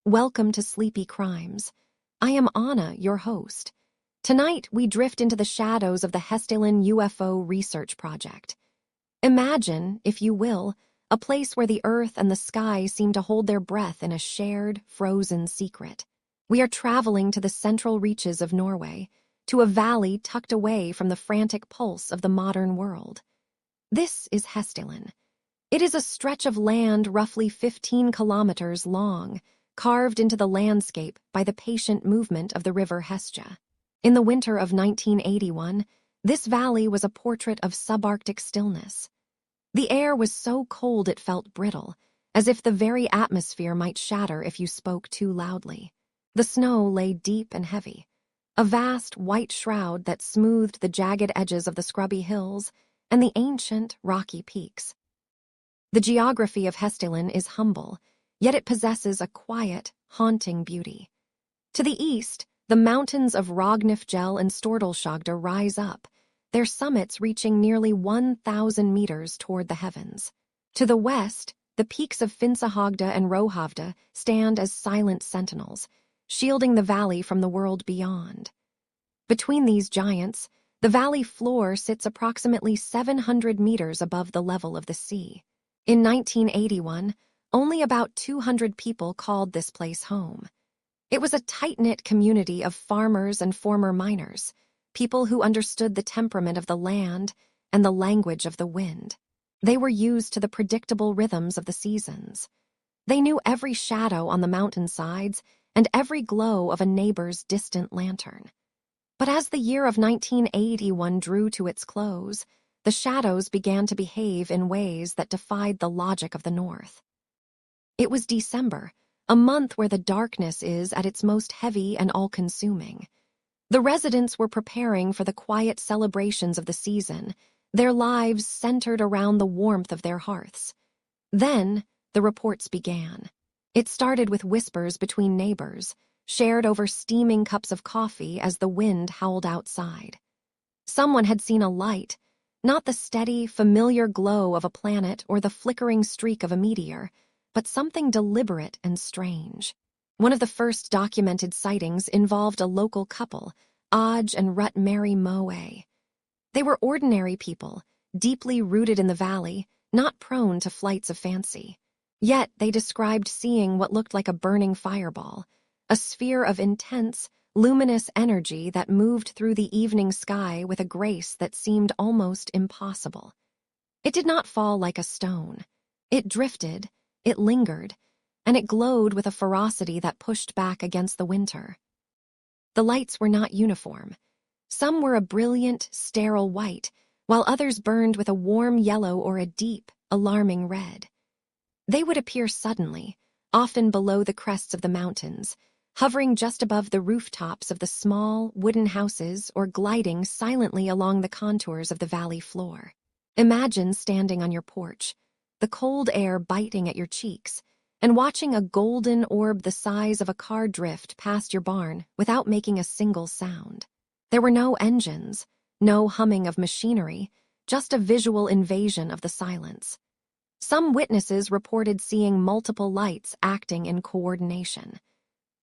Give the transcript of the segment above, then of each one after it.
Welcome to Sleepy Crimes. I am Anna, your host. Tonight, we drift into the shadows of the Hessdalen UFO research project. Imagine, if you will, a place where the earth and the sky seem to hold their breath in a shared, frozen secret. We are traveling to the central reaches of Norway, to a valley tucked away from the frantic pulse of the modern world. This is Hessdalen. It is a stretch of land roughly 15 kilometers long, carved into the landscape by the patient movement of the river Hesja. In the winter of 1981, this valley was a portrait of subarctic stillness. The air was so cold it felt brittle, as if the very atmosphere might shatter if you spoke too loudly. The snow lay deep and heavy, a vast white shroud that smoothed the jagged edges of the scrubby hills and the ancient, rocky peaks. The geography of Hessdalen is humble, yet it possesses a quiet, haunting beauty. To the east, the mountains of Ragnefjell and Stordalshagda rise up, their summits reaching nearly 1,000 meters toward the heavens. To the west, the peaks of Finsahagda and Rohavda stand as silent sentinels, shielding the valley from the world beyond. Between these giants, the valley floor sits approximately 700 meters above the level of the sea. In 1981, only about 200 people called this place home. It was a tight-knit community of farmers and former miners, people who understood the temperament of the land and the language of the wind. They were used to the predictable rhythms of the seasons. They knew every shadow on the mountainsides and every glow of a neighbor's distant lantern. But as the year of 1981 drew to its close, the shadows began to behave in ways that defied the logic of the North. It was December, a month where the darkness is at its most heavy and all-consuming. The residents were preparing for the quiet celebrations of the season, their lives centered around the warmth of their hearths. Then, the reports began. It started with whispers between neighbors, shared over steaming cups of coffee as the wind howled outside. Someone had seen a light, not the steady, familiar glow of a planet or the flickering streak of a meteor, but something deliberate and strange. One of the first documented sightings involved a local couple, Aj and Rut Mary Moe. They were ordinary people, deeply rooted in the valley, not prone to flights of fancy. Yet they described seeing what looked like a burning fireball, a sphere of intense, luminous energy that moved through the evening sky with a grace that seemed almost impossible. It did not fall like a stone. It drifted, it lingered, and it glowed with a ferocity that pushed back against the winter. The lights were not uniform. Some were a brilliant, sterile white, while others burned with a warm yellow or a deep, alarming red. They would appear suddenly, often below the crests of the mountains, hovering just above the rooftops of the small, wooden houses or gliding silently along the contours of the valley floor. Imagine standing on your porch, the cold air biting at your cheeks, and watching a golden orb the size of a car drift past your barn without making a single sound. There were no engines, no humming of machinery, just a visual invasion of the silence. Some witnesses reported seeing multiple lights acting in coordination.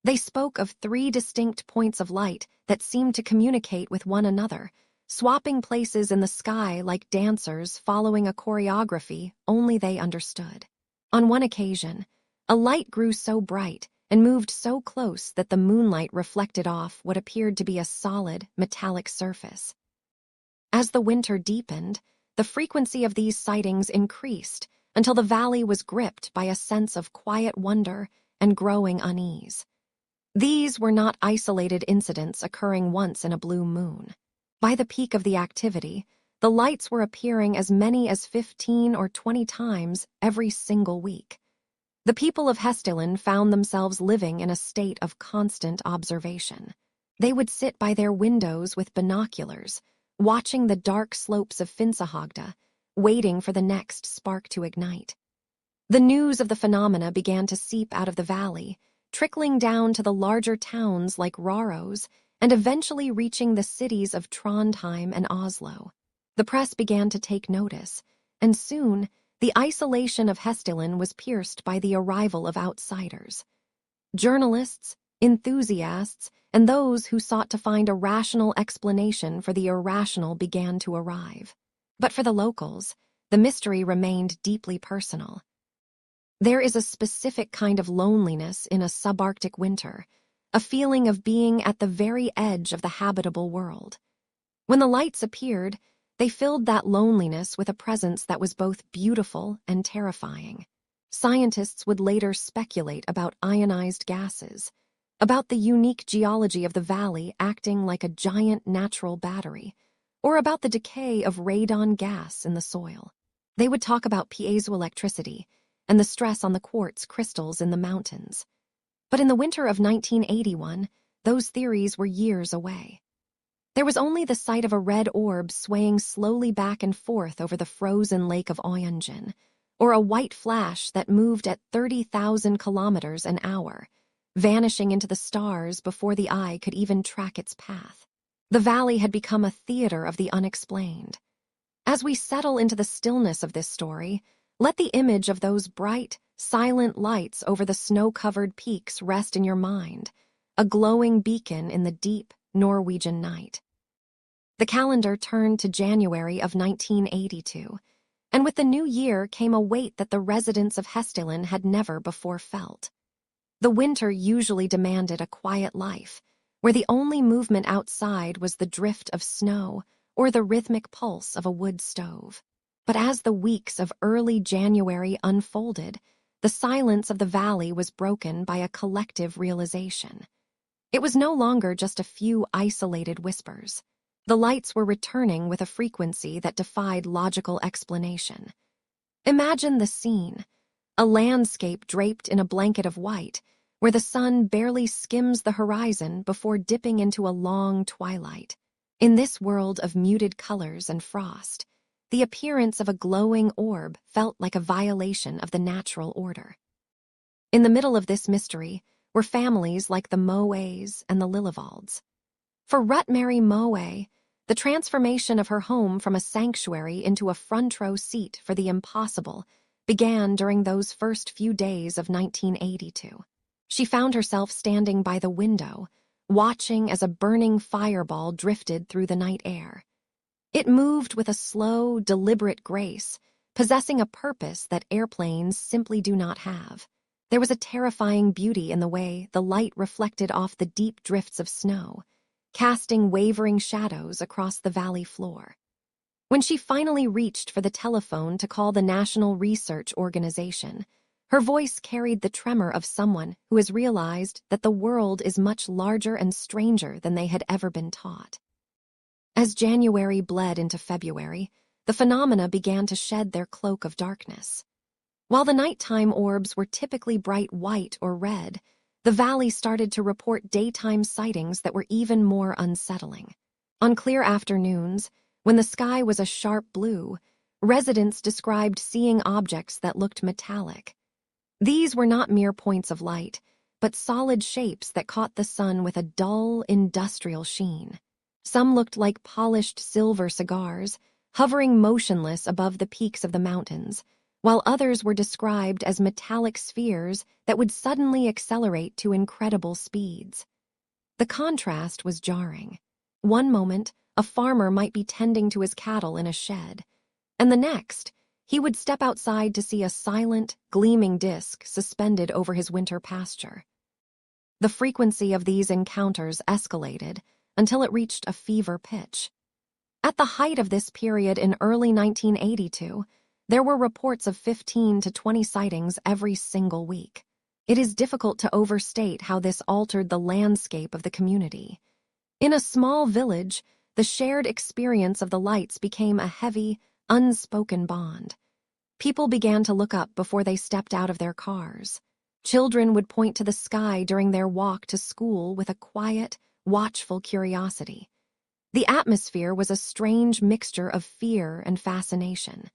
They spoke of 3 distinct points of light that seemed to communicate with one another, swapping places in the sky like dancers following a choreography only they understood. On one occasion, a light grew so bright and moved so close that the moonlight reflected off what appeared to be a solid, metallic surface. As the winter deepened, the frequency of these sightings increased until the valley was gripped by a sense of quiet wonder and growing unease. These were not isolated incidents occurring once in a blue moon. By the peak of the activity, the lights were appearing as many as 15 or 20 times every single week. The people of Hessdalen found themselves living in a state of constant observation. They would sit by their windows with binoculars, watching the dark slopes of Finsahagda, waiting for the next spark to ignite. The news of the phenomena began to seep out of the valley, trickling down to the larger towns like Røros and eventually reaching the cities of Trondheim and Oslo. The press began to take notice, and soon the isolation of Hessdalen was pierced by the arrival of outsiders. Journalists, enthusiasts, and those who sought to find a rational explanation for the irrational began to arrive. But for the locals, the mystery remained deeply personal. There is a specific kind of loneliness in a subarctic winter, a feeling of being at the very edge of the habitable world. When the lights appeared, they filled that loneliness with a presence that was both beautiful and terrifying. Scientists would later speculate about ionized gases, about the unique geology of the valley acting like a giant natural battery, or about the decay of radon gas in the soil. They would talk about piezoelectricity and the stress on the quartz crystals in the mountains. But in the winter of 1981, those theories were years away. There was only the sight of a red orb swaying slowly back and forth over the frozen lake of Oyungen, or a white flash that moved at 30,000 kilometers an hour, vanishing into the stars before the eye could even track its path. The valley had become a theater of the unexplained. As we settle into the stillness of this story, let the image of those bright, silent lights over the snow-covered peaks rest in your mind, a glowing beacon in the deep Norwegian night. The calendar turned to January of 1982, and with the new year came a weight that the residents of Hessdalen had never before felt. The winter usually demanded a quiet life, where the only movement outside was the drift of snow or the rhythmic pulse of a wood stove. But as the weeks of early January unfolded, the silence of the valley was broken by a collective realization. It was no longer just a few isolated whispers. The lights were returning with a frequency that defied logical explanation. Imagine the scene, a landscape draped in a blanket of white, where the sun barely skims the horizon before dipping into a long twilight. In this world of muted colors and frost, the appearance of a glowing orb felt like a violation of the natural order. In the middle of this mystery were families like the Moes and the Lillevalds. For Rut-Mary Moe, the transformation of her home from a sanctuary into a front-row seat for the impossible began during those first few days of 1982. She found herself standing by the window, watching as a burning fireball drifted through the night air. It moved with a slow, deliberate grace, possessing a purpose that airplanes simply do not have. There was a terrifying beauty in the way the light reflected off the deep drifts of snow, casting wavering shadows across the valley floor. When she finally reached for the telephone to call the National Research Organization, her voice carried the tremor of someone who has realized that the world is much larger and stranger than they had ever been taught. As January bled into February, the phenomena began to shed their cloak of darkness. While the nighttime orbs were typically bright white or red, the valley started to report daytime sightings that were even more unsettling. On clear afternoons, when the sky was a sharp blue, residents described seeing objects that looked metallic. These were not mere points of light, but solid shapes that caught the sun with a dull, industrial sheen. Some looked like polished silver cigars, hovering motionless above the peaks of the mountains, while others were described as metallic spheres that would suddenly accelerate to incredible speeds. The contrast was jarring. One moment, a farmer might be tending to his cattle in a shed, and the next, he would step outside to see a silent, gleaming disk suspended over his winter pasture. The frequency of these encounters escalated until it reached a fever pitch. At the height of this period in early 1982, there were reports of 15 to 20 sightings every single week. It is difficult to overstate how this altered the landscape of the community. In a small village, the shared experience of the lights became a heavy, unspoken bond. People began to look up before they stepped out of their cars. Children would point to the sky during their walk to school with a quiet, watchful curiosity. The atmosphere was a strange mixture of fear and fascination.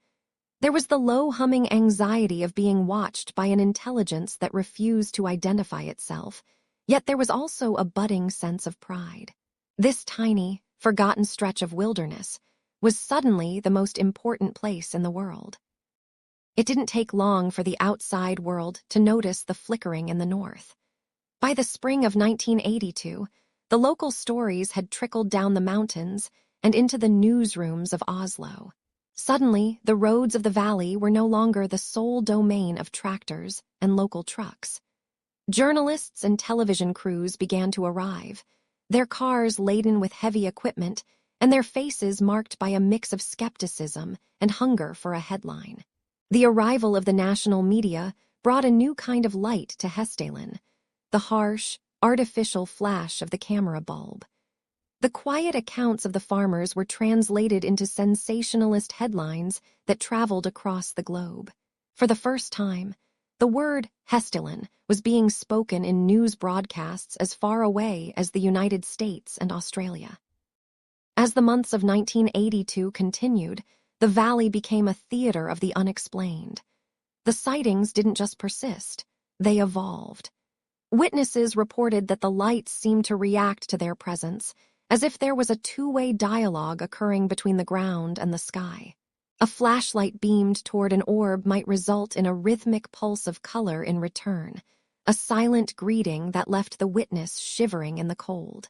There was the low-humming anxiety of being watched by an intelligence that refused to identify itself, yet there was also a budding sense of pride. This tiny, forgotten stretch of wilderness was suddenly the most important place in the world. It didn't take long for the outside world to notice the flickering in the north. By the spring of 1982, the local stories had trickled down the mountains and into the newsrooms of Oslo. Suddenly, the roads of the valley were no longer the sole domain of tractors and local trucks. Journalists and television crews began to arrive, their cars laden with heavy equipment and their faces marked by a mix of skepticism and hunger for a headline. The arrival of the national media brought a new kind of light to Hessdalen, the harsh, artificial flash of the camera bulb. The quiet accounts of the farmers were translated into sensationalist headlines that traveled across the globe. For the first time, the word Hessdalen was being spoken in news broadcasts as far away as the United States and Australia. As the months of 1982 continued, the valley became a theater of the unexplained. The sightings didn't just persist, they evolved. Witnesses reported that the lights seemed to react to their presence, as if there was a two-way dialogue occurring between the ground and the sky. A flashlight beamed toward an orb might result in a rhythmic pulse of color in return, a silent greeting that left the witness shivering in the cold.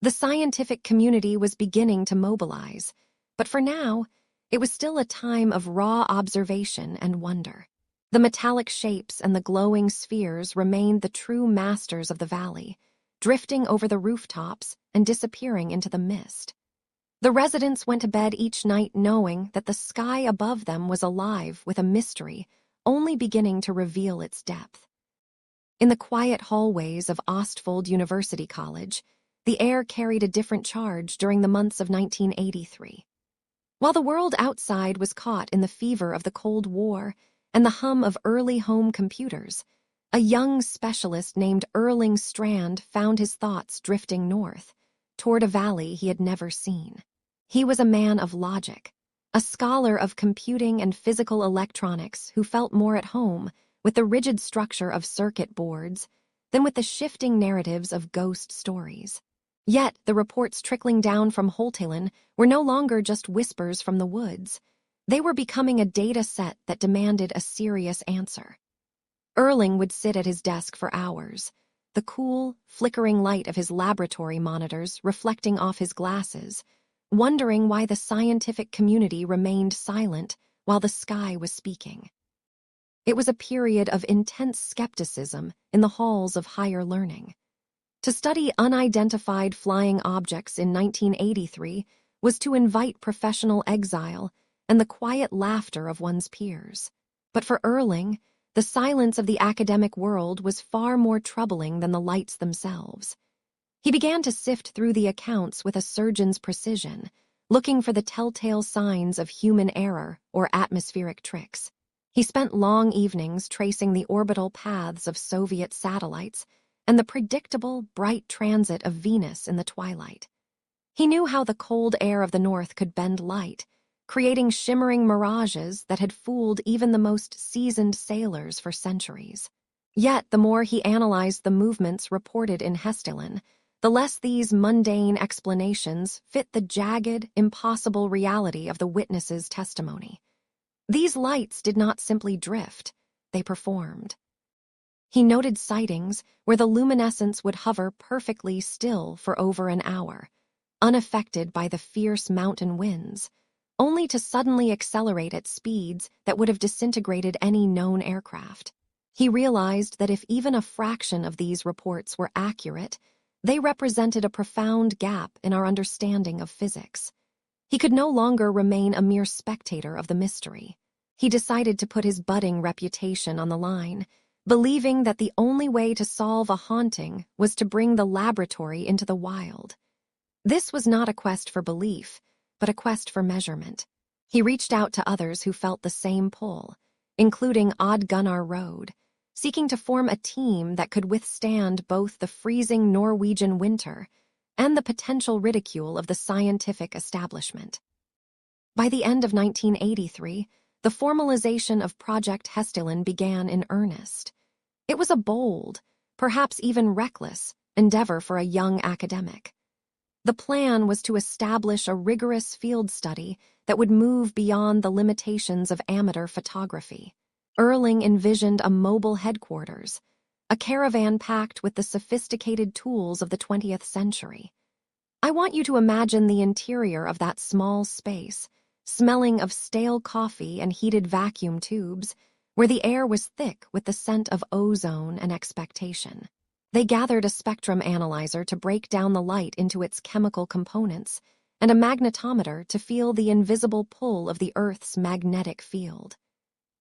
The scientific community was beginning to mobilize, but for now, it was still a time of raw observation and wonder. The metallic shapes and the glowing spheres remained the true masters of the valley, drifting over the rooftops and disappearing into the mist. The residents went to bed each night knowing that the sky above them was alive with a mystery only beginning to reveal its depth. In the quiet hallways of Østfold University College, the air carried a different charge during the months of 1983. While the world outside was caught in the fever of the Cold War and the hum of early home computers, a young specialist named Erling Strand found his thoughts drifting north, toward a valley he had never seen. He was a man of logic, a scholar of computing and physical electronics who felt more at home with the rigid structure of circuit boards than with the shifting narratives of ghost stories. Yet the reports trickling down from Hessdalen were no longer just whispers from the woods. They were becoming a data set that demanded a serious answer. Erling would sit at his desk for hours, the cool, flickering light of his laboratory monitors reflecting off his glasses, wondering why the scientific community remained silent while the sky was speaking. It was a period of intense skepticism in the halls of higher learning. To study unidentified flying objects in 1983 was to invite professional exile and the quiet laughter of one's peers. But for Erling, the silence of the academic world was far more troubling than the lights themselves. He began to sift through the accounts with a surgeon's precision, looking for the telltale signs of human error or atmospheric tricks. He spent long evenings tracing the orbital paths of Soviet satellites and the predictable, bright transit of Venus in the twilight. He knew how the cold air of the north could bend light, creating shimmering mirages that had fooled even the most seasoned sailors for centuries. Yet, the more he analyzed the movements reported in Hessdalen, the less these mundane explanations fit the jagged, impossible reality of the witness's testimony. These lights did not simply drift, they performed. He noted sightings where the luminescence would hover perfectly still for over an hour, unaffected by the fierce mountain winds, only to suddenly accelerate at speeds that would have disintegrated any known aircraft. He realized that if even a fraction of these reports were accurate, they represented a profound gap in our understanding of physics. He could no longer remain a mere spectator of the mystery. He decided to put his budding reputation on the line, believing that the only way to solve a haunting was to bring the laboratory into the wild. This was not a quest for belief, but a quest for measurement. He reached out to others who felt the same pull, including Odd Gunnar Road, seeking to form a team that could withstand both the freezing Norwegian winter and the potential ridicule of the scientific establishment. By the end of 1983, the formalization of Project Hessdalen began in earnest. It was a bold, perhaps even reckless, endeavor for a young academic. The plan was to establish a rigorous field study that would move beyond the limitations of amateur photography. Erling envisioned a mobile headquarters, a caravan packed with the sophisticated tools of the 20th century. I want you to imagine the interior of that small space, smelling of stale coffee and heated vacuum tubes, where the air was thick with the scent of ozone and expectation. They gathered a spectrum analyzer to break down the light into its chemical components, and a magnetometer to feel the invisible pull of the Earth's magnetic field.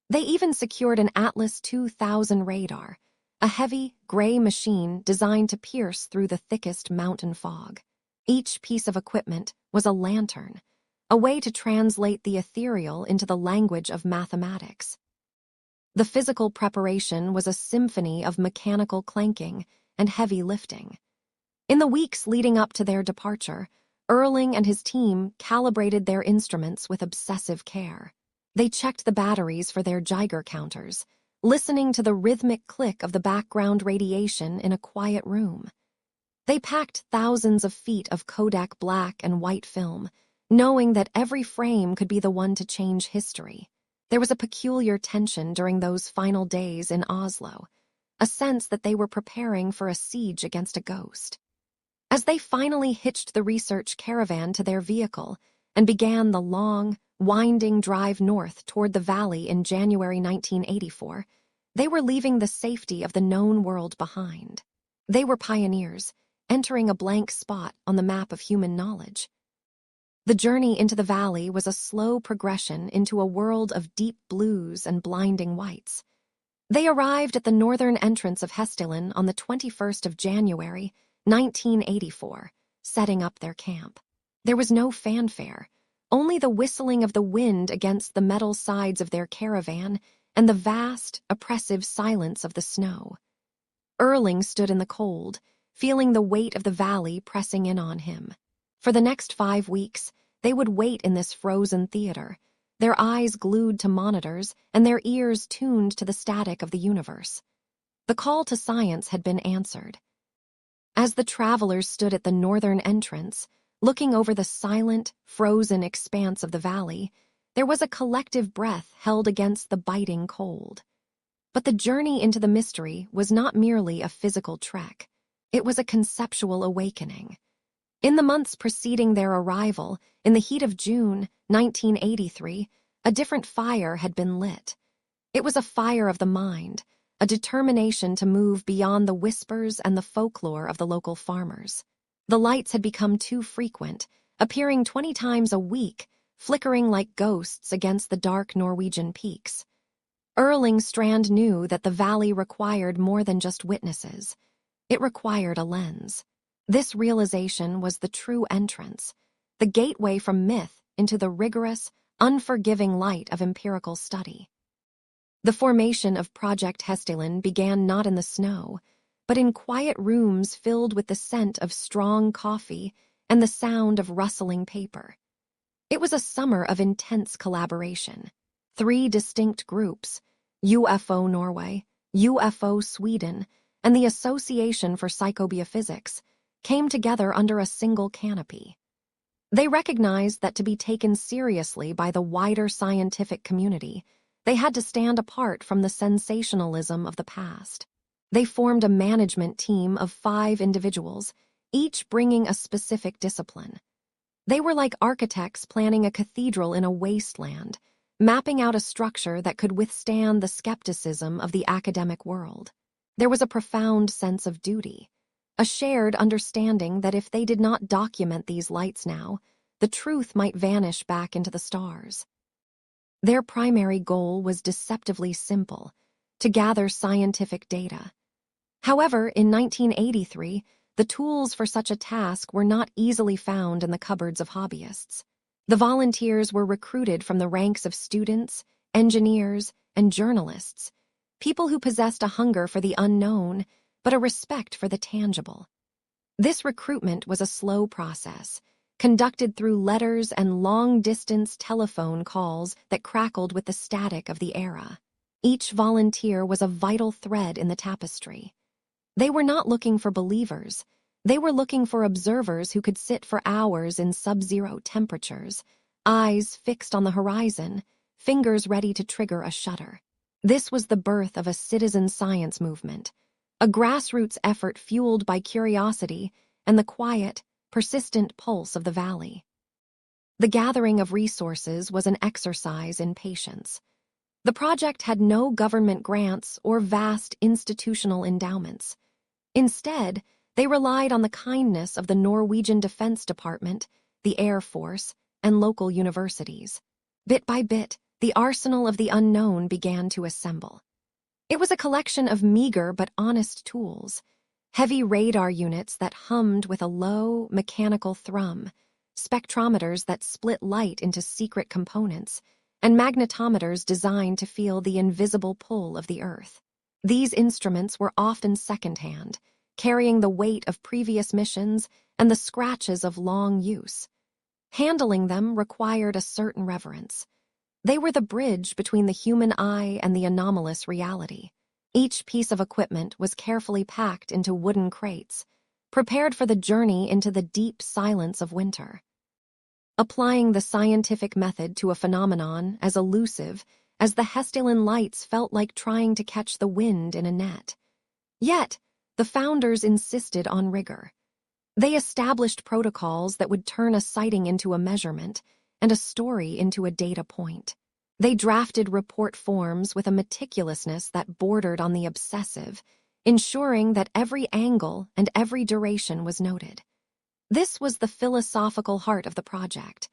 They even secured an Atlas 2000 radar, a heavy, gray machine designed to pierce through the thickest mountain fog. Each piece of equipment was a lantern, a way to translate the ethereal into the language of mathematics. The physical preparation was a symphony of mechanical clanking and heavy lifting. In the weeks leading up to their departure, Erling and his team calibrated their instruments with obsessive care. They checked the batteries for their Geiger counters, listening to the rhythmic click of the background radiation in a quiet room. They packed thousands of feet of Kodak black and white film, knowing that every frame could be the one to change history. There was a peculiar tension during those final days in Oslo, a sense that they were preparing for a siege against a ghost. As they finally hitched the research caravan to their vehicle and began the long, winding drive north toward the valley in January 1984, they were leaving the safety of the known world behind. They were pioneers, entering a blank spot on the map of human knowledge. The journey into the valley was a slow progression into a world of deep blues and blinding whites. They arrived at the northern entrance of Hessdalen on the 21st of January, 1984, setting up their camp. There was no fanfare, only the whistling of the wind against the metal sides of their caravan and the vast, oppressive silence of the snow. Erling stood in the cold, feeling the weight of the valley pressing in on him. For the next 5 weeks, they would wait in this frozen theater, their eyes glued to monitors and their ears tuned to the static of the universe. The call to science had been answered. As the travelers stood at the northern entrance, looking over the silent, frozen expanse of the valley, there was a collective breath held against the biting cold. But the journey into the mystery was not merely a physical trek. It was a conceptual awakening. In the months preceding their arrival, in the heat of June 1983, a different fire had been lit. It was a fire of the mind, a determination to move beyond the whispers and the folklore of the local farmers. The lights had become too frequent, appearing 20 times a week, flickering like ghosts against the dark Norwegian peaks. Erling Strand knew that the valley required more than just witnesses. It required a lens. This realization was the true entrance, the gateway from myth into the rigorous, unforgiving light of empirical study. The formation of Project Hessdalen began not in the snow, but in quiet rooms filled with the scent of strong coffee and the sound of rustling paper. It was a summer of intense collaboration. 3 distinct groups, UFO Norway, UFO Sweden, and the Association for Psychobiophysics, came together under a single canopy. They recognized that to be taken seriously by the wider scientific community, they had to stand apart from the sensationalism of the past. They formed a management team of 5 individuals, each bringing a specific discipline. They were like architects planning a cathedral in a wasteland, mapping out a structure that could withstand the skepticism of the academic world. There was a profound sense of duty, a shared understanding that if they did not document these lights now, the truth might vanish back into the stars. Their primary goal was deceptively simple: to gather scientific data. However, in 1983, the tools for such a task were not easily found in the cupboards of hobbyists. The volunteers were recruited from the ranks of students, engineers, and journalists, people who possessed a hunger for the unknown, but a respect for the tangible. This recruitment was a slow process, conducted through letters and long-distance telephone calls that crackled with the static of the era. Each volunteer was a vital thread in the tapestry. They were not looking for believers. They were looking for observers who could sit for hours in sub-zero temperatures, eyes fixed on the horizon, fingers ready to trigger a shutter. This was the birth of a citizen science movement, a grassroots effort fueled by curiosity and the quiet, persistent pulse of the valley. The gathering of resources was an exercise in patience. The project had no government grants or vast institutional endowments. Instead, they relied on the kindness of the Norwegian Defense Department, the Air Force, and local universities. Bit by bit, the arsenal of the unknown began to assemble. It was a collection of meager but honest tools: heavy radar units that hummed with a low, mechanical thrum, spectrometers that split light into secret components, and magnetometers designed to feel the invisible pull of the Earth. These instruments were often secondhand, carrying the weight of previous missions and the scratches of long use. Handling them required a certain reverence. They were the bridge between the human eye and the anomalous reality. Each piece of equipment was carefully packed into wooden crates, prepared for the journey into the deep silence of winter. Applying the scientific method to a phenomenon as elusive as the Hessdalen lights felt like trying to catch the wind in a net. Yet, the founders insisted on rigor. They established protocols that would turn a sighting into a measurement and a story into a data point. They drafted report forms with a meticulousness that bordered on the obsessive, ensuring that every angle and every duration was noted. This was the philosophical heart of the project,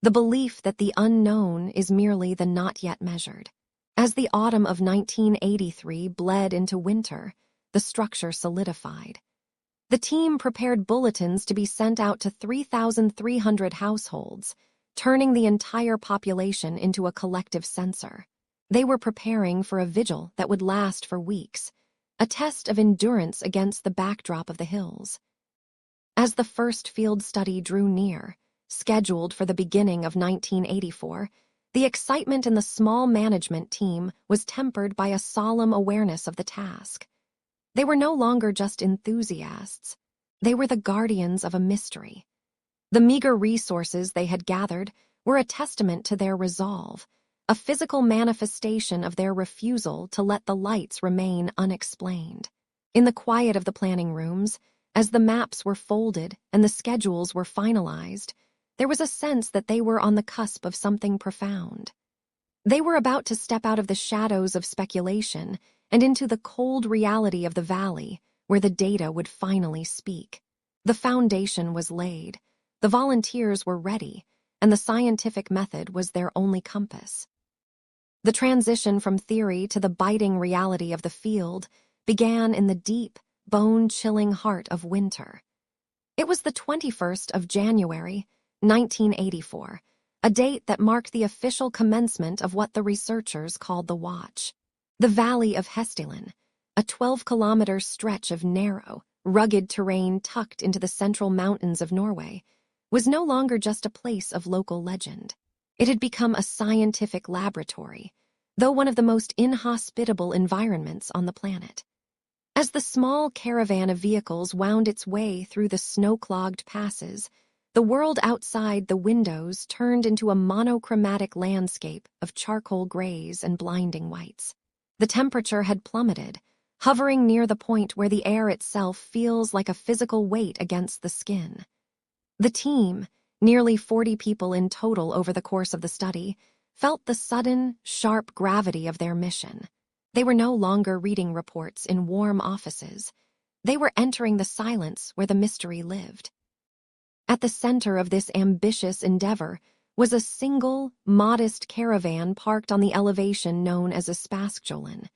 the belief that the unknown is merely the not yet measured. As the autumn of 1983 bled into winter, the structure solidified. The team prepared bulletins to be sent out to 3,300 households, turning the entire population into a collective sensor. They were preparing for a vigil that would last for weeks, a test of endurance against the backdrop of the hills. As the first field study drew near, scheduled for the beginning of 1984, the excitement in the small management team was tempered by a solemn awareness of the task. They were no longer just enthusiasts. They were the guardians of a mystery. The meager resources they had gathered were a testament to their resolve, a physical manifestation of their refusal to let the lights remain unexplained. In the quiet of the planning rooms, as the maps were folded and the schedules were finalized, there was a sense that they were on the cusp of something profound. They were about to step out of the shadows of speculation and into the cold reality of the valley, where the data would finally speak. The foundation was laid, the volunteers were ready, and the scientific method was their only compass. The transition from theory to the biting reality of the field began in the deep, bone-chilling heart of winter. It was the 21st of January, 1984, a date that marked the official commencement of what the researchers called the Watch. The Valley of Hessdalen, a 12-kilometer stretch of narrow, rugged terrain tucked into the central mountains of Norway, was no longer just a place of local legend. It had become a scientific laboratory, though one of the most inhospitable environments on the planet. As the small caravan of vehicles wound its way through the snow-clogged passes, the world outside the windows turned into a monochromatic landscape of charcoal grays and blinding whites. The temperature had plummeted, hovering near the point where the air itself feels like a physical weight against the skin. The team, nearly 40 people in total over the course of the study, felt the sudden, sharp gravity of their mission. They were no longer reading reports in warm offices. They were entering the silence where the mystery lived. At the center of this ambitious endeavor was a single, modest caravan parked on the elevation known as a Spaskjolen.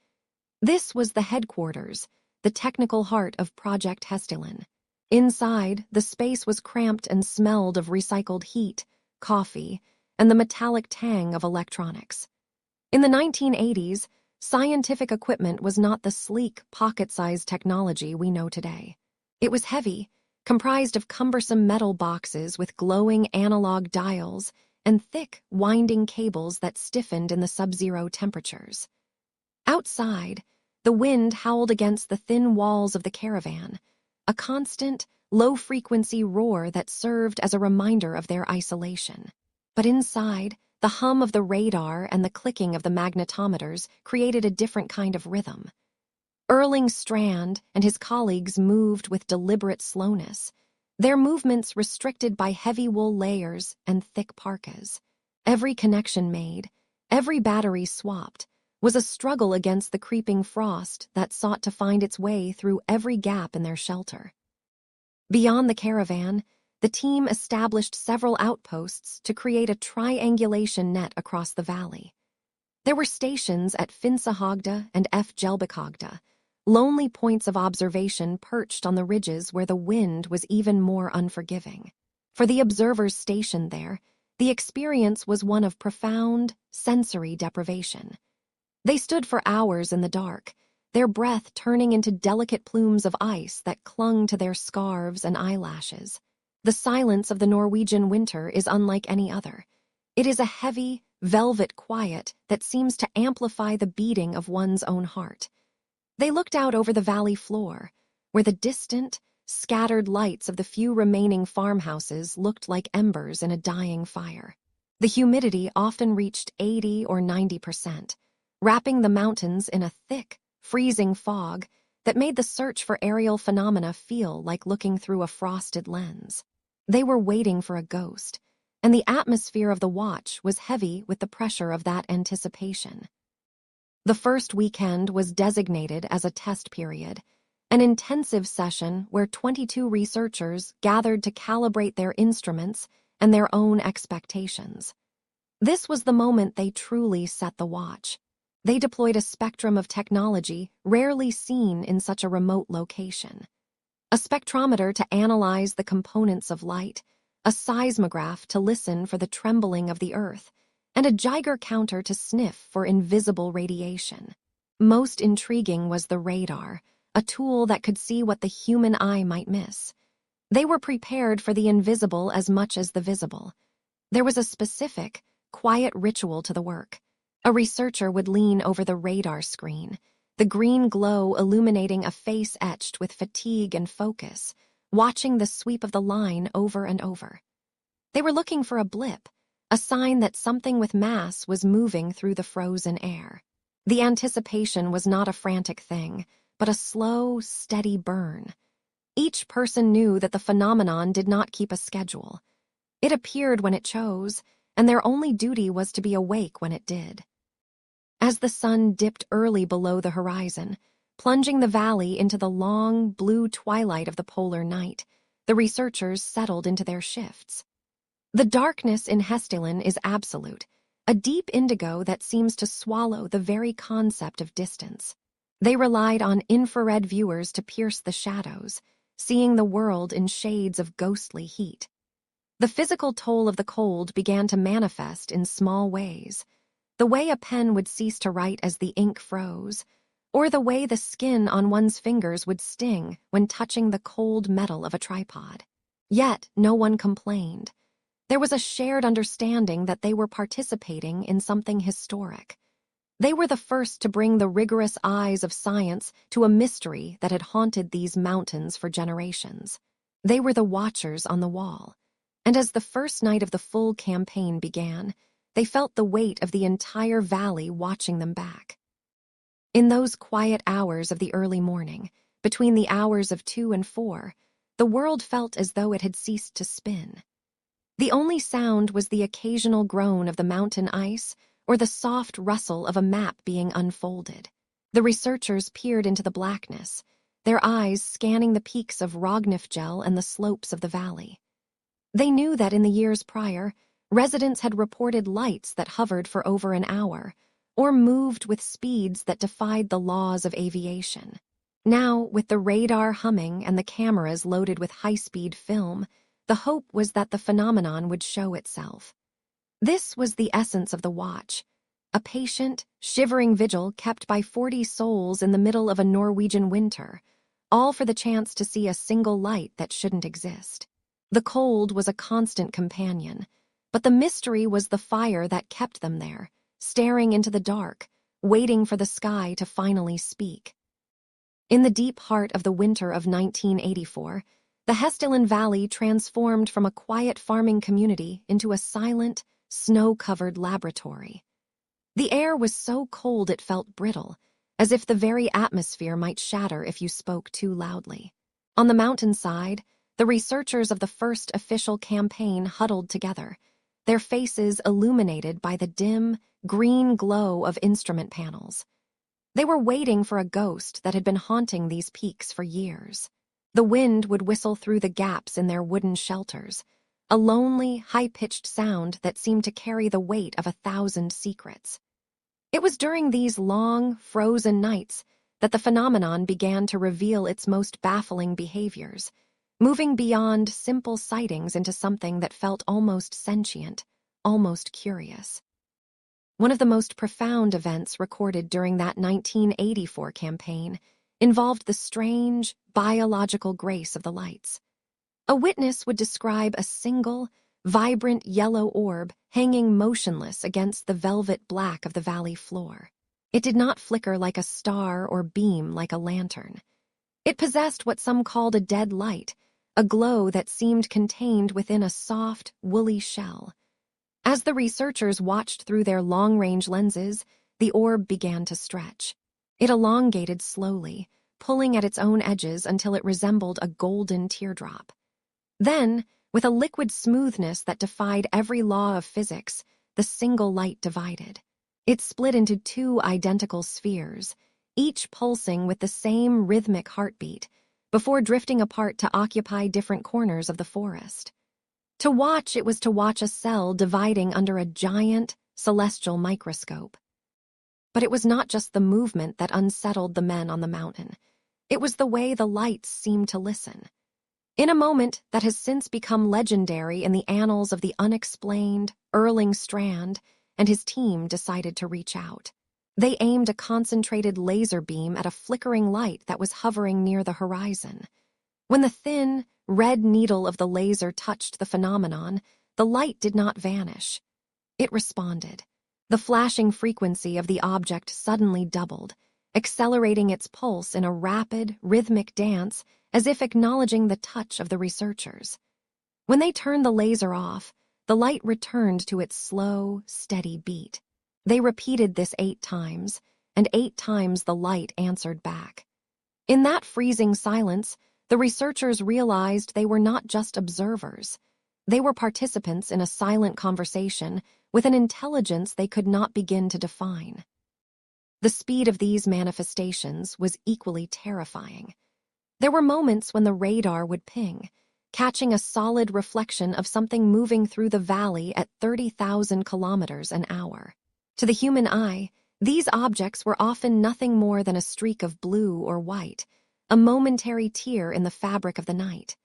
This was the headquarters, the technical heart of Project Hessdalen. Inside, the space was cramped and smelled of recycled heat, coffee, and the metallic tang of electronics. In the 1980s, scientific equipment was not the sleek, pocket-sized technology we know today. It was heavy, comprised of cumbersome metal boxes with glowing analog dials and thick, winding cables that stiffened in the sub-zero temperatures. Outside, the wind howled against the thin walls of the caravan, a constant, low-frequency roar that served as a reminder of their isolation. But inside, the hum of the radar and the clicking of the magnetometers created a different kind of rhythm. Erling Strand and his colleagues moved with deliberate slowness, their movements restricted by heavy wool layers and thick parkas. Every connection made, every battery swapped, was a struggle against the creeping frost that sought to find its way through every gap in their shelter. Beyond the caravan, the team established several outposts to create a triangulation net across the valley. There were stations at Finsahagda and F. Jelbekagda, lonely points of observation perched on the ridges where the wind was even more unforgiving. For the observers stationed there, the experience was one of profound sensory deprivation. They stood for hours in the dark, their breath turning into delicate plumes of ice that clung to their scarves and eyelashes. The silence of the Norwegian winter is unlike any other. It is a heavy, velvet quiet that seems to amplify the beating of one's own heart. They looked out over the valley floor, where the distant, scattered lights of the few remaining farmhouses looked like embers in a dying fire. The humidity often reached 80 or 90%, wrapping the mountains in a thick, freezing fog that made the search for aerial phenomena feel like looking through a frosted lens. They were waiting for a ghost, and the atmosphere of the watch was heavy with the pressure of that anticipation. The first weekend was designated as a test period, an intensive session where 22 researchers gathered to calibrate their instruments and their own expectations. This was the moment they truly set the watch. They deployed a spectrum of technology rarely seen in such a remote location. A spectrometer to analyze the components of light, a seismograph to listen for the trembling of the earth, and a Geiger counter to sniff for invisible radiation. Most intriguing was the radar, a tool that could see what the human eye might miss. They were prepared for the invisible as much as the visible. There was a specific, quiet ritual to the work. A researcher would lean over the radar screen, the green glow illuminating a face etched with fatigue and focus, watching the sweep of the line over and over. They were looking for a blip, a sign that something with mass was moving through the frozen air. The anticipation was not a frantic thing, but a slow, steady burn. Each person knew that the phenomenon did not keep a schedule. It appeared when it chose, and their only duty was to be awake when it did. As the sun dipped early below the horizon, plunging the valley into the long, blue twilight of the polar night, the researchers settled into their shifts. The darkness in Hessdalen is absolute, a deep indigo that seems to swallow the very concept of distance. They relied on infrared viewers to pierce the shadows, seeing the world in shades of ghostly heat. The physical toll of the cold began to manifest in small ways. The way a pen would cease to write as the ink froze, or the way the skin on one's fingers would sting when touching the cold metal of a tripod. Yet no one complained. There was a shared understanding that they were participating in something historic. They were the first to bring the rigorous eyes of science to a mystery that had haunted these mountains for generations. They were the watchers on the wall, and as the first night of the full campaign began, they felt the weight of the entire valley watching them back. In those quiet hours of the early morning, between the hours of 2 and 4, the world felt as though it had ceased to spin. The only sound was the occasional groan of the mountain ice or the soft rustle of a map being unfolded. The researchers peered into the blackness, their eyes scanning the peaks of Rognefjell and the slopes of the valley. They knew that in the years prior, residents had reported lights that hovered for over an hour, or moved with speeds that defied the laws of aviation. Now, with the radar humming and the cameras loaded with high-speed film, the hope was that the phenomenon would show itself. This was the essence of the watch, a patient, shivering vigil kept by 40 souls in the middle of a Norwegian winter, all for the chance to see a single light that shouldn't exist. The cold was a constant companion, but the mystery was the fire that kept them there, staring into the dark, waiting for the sky to finally speak. In the deep heart of the winter of 1984, the Hessdalen Valley transformed from a quiet farming community into a silent, snow-covered laboratory. The air was so cold it felt brittle, as if the very atmosphere might shatter if you spoke too loudly. On the mountainside, the researchers of the first official campaign huddled together, their faces illuminated by the dim, green glow of instrument panels. They were waiting for a ghost that had been haunting these peaks for years. The wind would whistle through the gaps in their wooden shelters, a lonely, high-pitched sound that seemed to carry the weight of 1,000 secrets. It was during these long, frozen nights that the phenomenon began to reveal its most baffling behaviors, moving beyond simple sightings into something that felt almost sentient, almost curious. One of the most profound events recorded during that 1984 campaign involved the strange, biological grace of the lights. A witness would describe a single, vibrant yellow orb hanging motionless against the velvet black of the valley floor. It did not flicker like a star or beam like a lantern. It possessed what some called a dead light, a glow that seemed contained within a soft, woolly shell. As the researchers watched through their long-range lenses, the orb began to stretch. It elongated slowly, pulling at its own edges until it resembled a golden teardrop. Then, with a liquid smoothness that defied every law of physics, the single light divided. It split into 2 identical spheres, each pulsing with the same rhythmic heartbeat, before drifting apart to occupy different corners of the forest. To watch, it was to watch a cell dividing under a giant, celestial microscope. But it was not just the movement that unsettled the men on the mountain. It was the way the lights seemed to listen. In a moment that has since become legendary in the annals of the Unexplained, Erling Strand and his team decided to reach out. They aimed a concentrated laser beam at a flickering light that was hovering near the horizon. When the thin, red needle of the laser touched the phenomenon, the light did not vanish. It responded. The flashing frequency of the object suddenly doubled, accelerating its pulse in a rapid, rhythmic dance as if acknowledging the touch of the researchers. When they turned the laser off, the light returned to its slow, steady beat. They repeated this 8 times, and 8 times the light answered back. In that freezing silence, the researchers realized they were not just observers. They were participants in a silent conversation with an intelligence they could not begin to define. The speed of these manifestations was equally terrifying. There were moments when the radar would ping, catching a solid reflection of something moving through the valley at 30,000 kilometers an hour. To the human eye, these objects were often nothing more than a streak of blue or white, a momentary tear in the fabric of the night.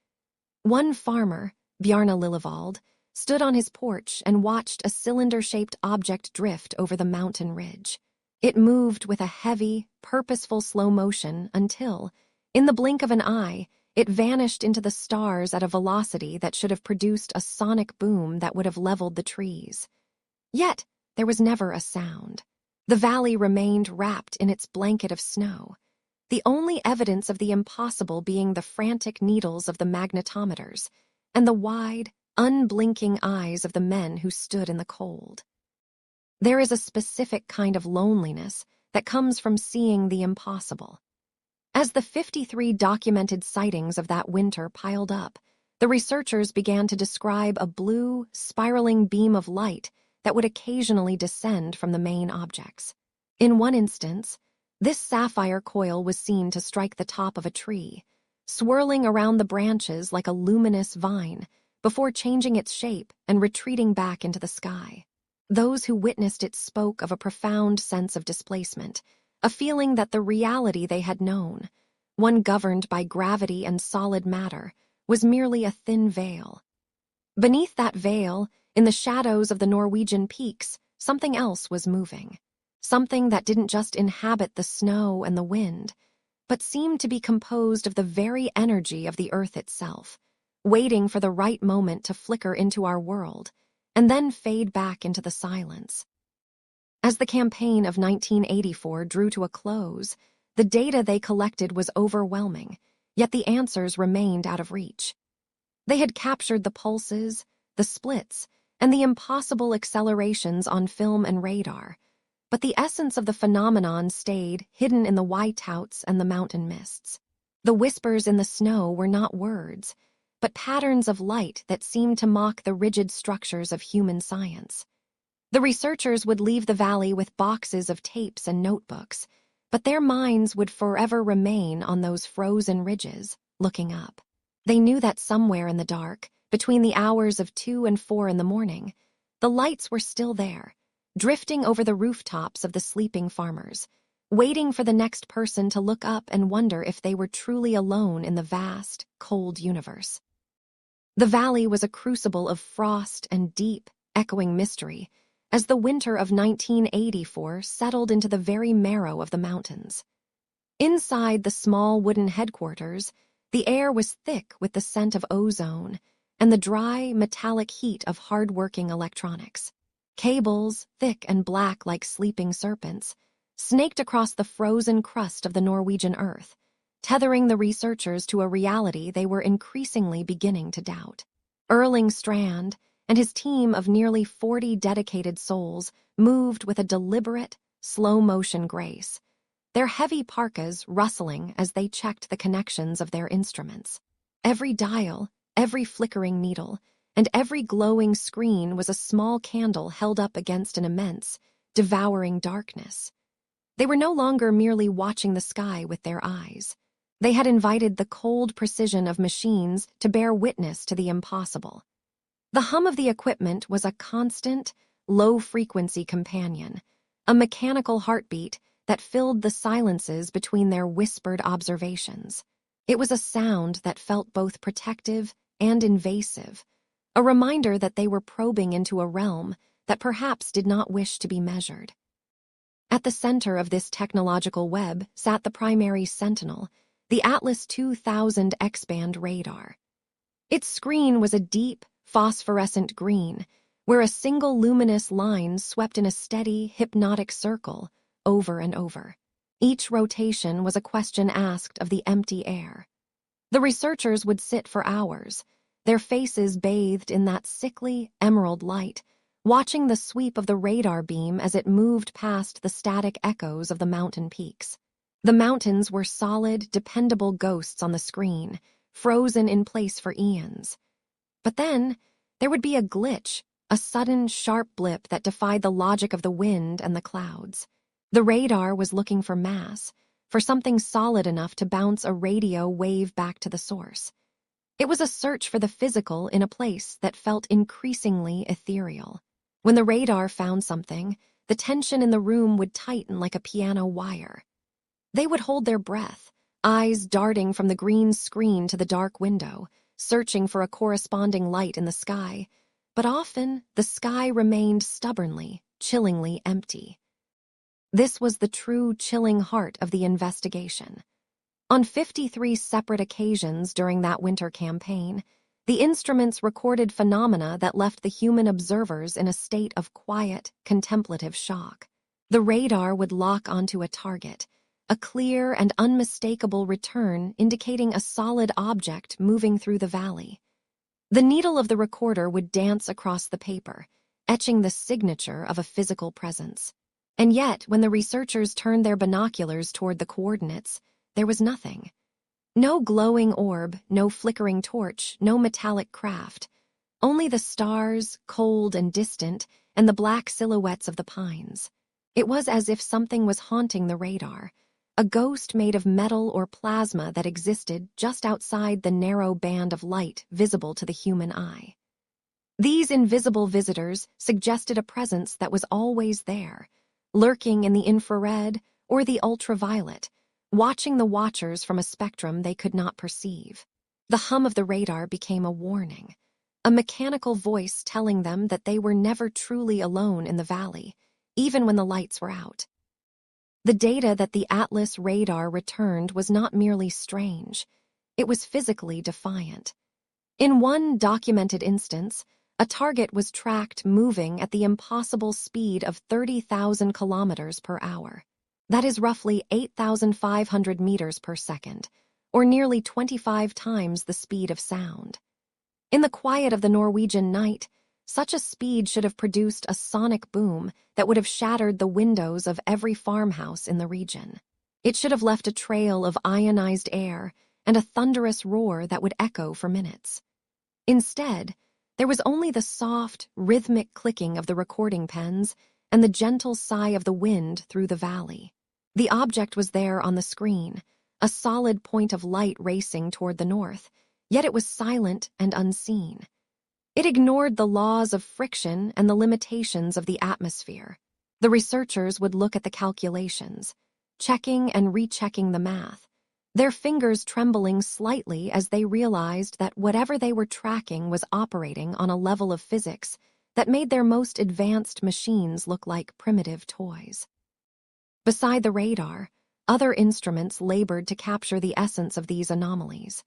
One farmer, Bjarne Lillevald, stood on his porch and watched a cylinder-shaped object drift over the mountain ridge. It moved with a heavy, purposeful slow motion until, in the blink of an eye, it vanished into the stars at a velocity that should have produced a sonic boom that would have leveled the trees. Yet, there was never a sound. The valley remained wrapped in its blanket of snow, the only evidence of the impossible being the frantic needles of the magnetometers and the wide, unblinking eyes of the men who stood in the cold. There is a specific kind of loneliness that comes from seeing the impossible. As the 53 documented sightings of that winter piled up, the researchers began to describe a blue, spiraling beam of light that would occasionally descend from the main objects. In one instance, this sapphire coil was seen to strike the top of a tree, swirling around the branches like a luminous vine, before changing its shape and retreating back into the sky. Those who witnessed it spoke of a profound sense of displacement, a feeling that the reality they had known, one governed by gravity and solid matter, was merely a thin veil. Beneath that veil, in the shadows of the Norwegian peaks, something else was moving. Something that didn't just inhabit the snow and the wind, but seemed to be composed of the very energy of the earth itself, waiting for the right moment to flicker into our world, and then fade back into the silence. As the campaign of 1984 drew to a close, the data they collected was overwhelming, yet the answers remained out of reach. They had captured the pulses, the splits, and the impossible accelerations on film and radar, But the essence of the phenomenon stayed hidden in the whiteouts and the mountain mists. The whispers in the snow were not words, but patterns of light that seemed to mock the rigid structures of human science. The researchers would leave the valley with boxes of tapes and notebooks, but their minds would forever remain on those frozen ridges, looking up. They knew that somewhere in the dark, between the hours of 2 and 4 in the morning, the lights were still there, drifting over the rooftops of the sleeping farmers, waiting for the next person to look up and wonder if they were truly alone in the vast, cold universe. The valley was a crucible of frost and deep, echoing mystery, as the winter of 1984 settled into the very marrow of the mountains. Inside the small wooden headquarters, the air was thick with the scent of ozone and the dry, metallic heat of hard-working electronics. Cables, thick and black like sleeping serpents, snaked across the frozen crust of the Norwegian earth, tethering the researchers to a reality they were increasingly beginning to doubt. Erling Strand and his team of nearly 40 dedicated souls moved with a deliberate, slow-motion grace, their heavy parkas rustling as they checked the connections of their instruments. Every dial, every flickering needle, and every glowing screen was a small candle held up against an immense, devouring darkness. They were no longer merely watching the sky with their eyes. They had invited the cold precision of machines to bear witness to the impossible. The hum of the equipment was a constant, low-frequency companion, a mechanical heartbeat that filled the silences between their whispered observations. It was a sound that felt both protective and invasive, a reminder that they were probing into a realm that perhaps did not wish to be measured. At the center of this technological web sat the primary sentinel, the Atlas 2000 X-band radar. Its screen was a deep, phosphorescent green, where a single luminous line swept in a steady, hypnotic circle over and over. Each rotation was a question asked of the empty air. The researchers would sit for hours, their faces bathed in that sickly, emerald light, watching the sweep of the radar beam as it moved past the static echoes of the mountain peaks. The mountains were solid, dependable ghosts on the screen, frozen in place for eons. But then, there would be a glitch, a sudden, sharp blip that defied the logic of the wind and the clouds. The radar was looking for mass, for something solid enough to bounce a radio wave back to the source. It was a search for the physical in a place that felt increasingly ethereal. When the radar found something, the tension in the room would tighten like a piano wire. They would hold their breath, eyes darting from the green screen to the dark window, searching for a corresponding light in the sky, but often the sky remained stubbornly, chillingly empty. This was the true chilling heart of the investigation. On 53 separate occasions during that winter campaign, the instruments recorded phenomena that left the human observers in a state of quiet, contemplative shock. The radar would lock onto a target, a clear and unmistakable return indicating a solid object moving through the valley. The needle of the recorder would dance across the paper, etching the signature of a physical presence. And yet, when the researchers turned their binoculars toward the coordinates, there was nothing. No glowing orb, no flickering torch, no metallic craft. Only the stars, cold and distant, and the black silhouettes of the pines. It was as if something was haunting the radar, a ghost made of metal or plasma that existed just outside the narrow band of light visible to the human eye. These invisible visitors suggested a presence that was always there, lurking in the infrared or the ultraviolet, watching the watchers from a spectrum they could not perceive. The hum of the radar became a warning, a mechanical voice telling them that they were never truly alone in the valley, even when the lights were out. The data that the Atlas radar returned was not merely strange, it was physically defiant. In one documented instance, a target was tracked moving at the impossible speed of 30,000 kilometers per hour. That is roughly 8,500 meters per second, or nearly 25 times the speed of sound. In the quiet of the Norwegian night, Such a speed should have produced a sonic boom that would have shattered the windows of every farmhouse in the region. It should have left a trail of ionized air and a thunderous roar that would echo for minutes. Instead, there was only the soft, rhythmic clicking of the recording pens and the gentle sigh of the wind through the valley. The object was there on the screen, a solid point of light racing toward the north, yet it was silent and unseen. It ignored the laws of friction and the limitations of the atmosphere. The researchers would look at the calculations, checking and rechecking the math, their fingers trembling slightly as they realized that whatever they were tracking was operating on a level of physics that made their most advanced machines look like primitive toys. Beside the radar, other instruments labored to capture the essence of these anomalies.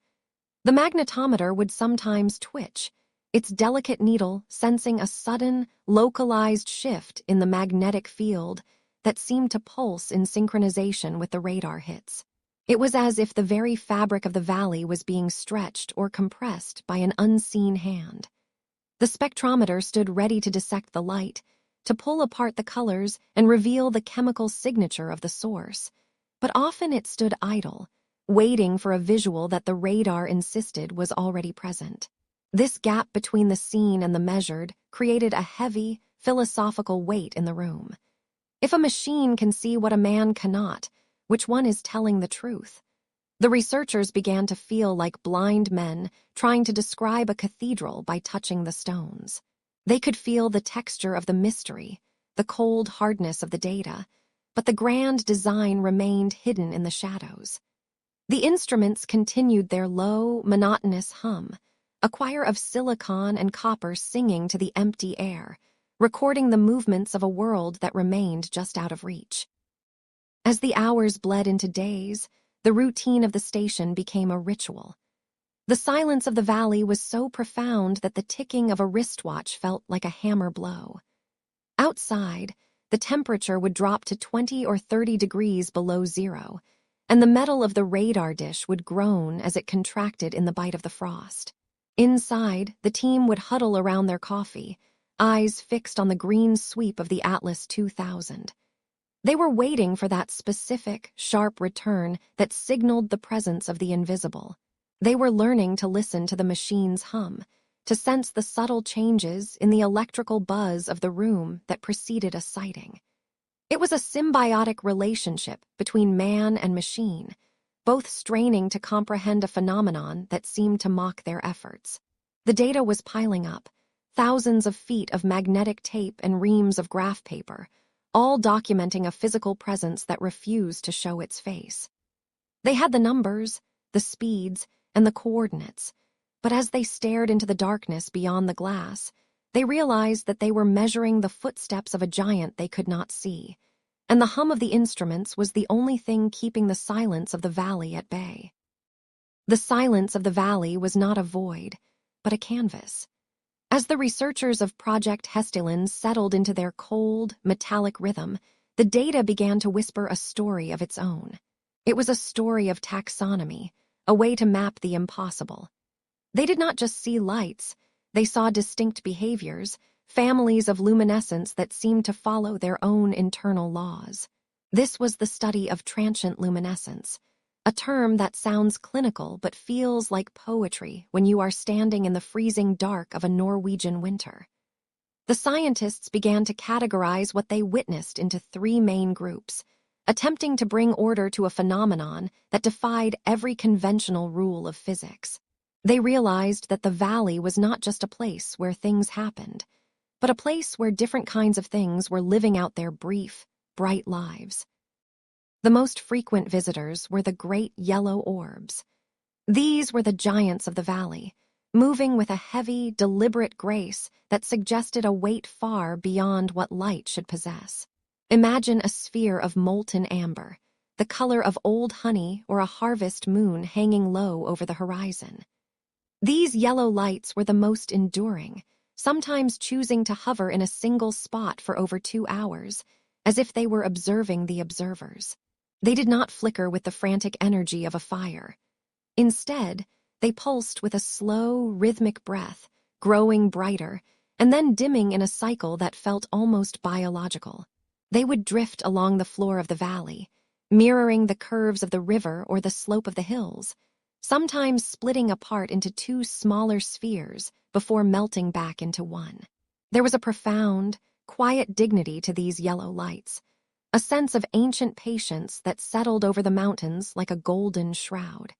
The magnetometer would sometimes twitch, its delicate needle sensing a sudden, localized shift in the magnetic field that seemed to pulse in synchronization with the radar hits. It was as if the very fabric of the valley was being stretched or compressed by an unseen hand. The spectrometer stood ready to dissect the light, to pull apart the colors and reveal the chemical signature of the source, but often it stood idle, waiting for a visual that the radar insisted was already present. This gap between the seen and the measured created a heavy, philosophical weight in the room. If a machine can see what a man cannot, which one is telling the truth? The researchers began to feel like blind men trying to describe a cathedral by touching the stones. They could feel the texture of the mystery, the cold hardness of the data, but the grand design remained hidden in the shadows. The instruments continued their low, monotonous hum, a choir of silicon and copper singing to the empty air, recording the movements of a world that remained just out of reach. As the hours bled into days, the routine of the station became a ritual. The silence of the valley was so profound that the ticking of a wristwatch felt like a hammer blow. Outside, the temperature would drop to 20 or 30 degrees below zero, and the metal of the radar dish would groan as it contracted in the bite of the frost. Inside, the team would huddle around their coffee, eyes fixed on the green sweep of the Atlas 2000. They were waiting for that specific, sharp return that signaled the presence of the invisible. They were learning to listen to the machine's hum, to sense the subtle changes in the electrical buzz of the room that preceded a sighting. It was a symbiotic relationship between man and machine, both straining to comprehend a phenomenon that seemed to mock their efforts. The data was piling up, thousands of feet of magnetic tape and reams of graph paper, all documenting a physical presence that refused to show its face. They had the numbers, the speeds, and the coordinates, but as they stared into the darkness beyond the glass, they realized that they were measuring the footsteps of a giant they could not see, and the hum of the instruments was the only thing keeping the silence of the valley at bay. The silence of the valley was not a void, but a canvas. As the researchers of Project Hessdalen settled into their cold, metallic rhythm, the data began to whisper a story of its own. It was a story of taxonomy, a way to map the impossible. They did not just see lights, they saw distinct behaviors, families of luminescence that seemed to follow their own internal laws. This was the study of transient luminescence, a term that sounds clinical but feels like poetry when you are standing in the freezing dark of a Norwegian winter. The scientists began to categorize what they witnessed into three main groups, attempting to bring order to a phenomenon that defied every conventional rule of physics. They realized that the valley was not just a place where things happened, but a place where different kinds of things were living out their brief, bright lives. The most frequent visitors were the great yellow orbs. These were the giants of the valley, moving with a heavy, deliberate grace that suggested a weight far beyond what light should possess. Imagine a sphere of molten amber, the color of old honey or a harvest moon hanging low over the horizon. These yellow lights were the most enduring, sometimes choosing to hover in a single spot for over 2 hours, as if they were observing the observers. They did not flicker with the frantic energy of a fire. Instead, they pulsed with a slow, rhythmic breath, growing brighter, and then dimming in a cycle that felt almost biological. They would drift along the floor of the valley, mirroring the curves of the river or the slope of the hills, sometimes splitting apart into two smaller spheres before melting back into one. There was a profound, quiet dignity to these yellow lights, a sense of ancient patience that settled over the mountains like a golden shroud.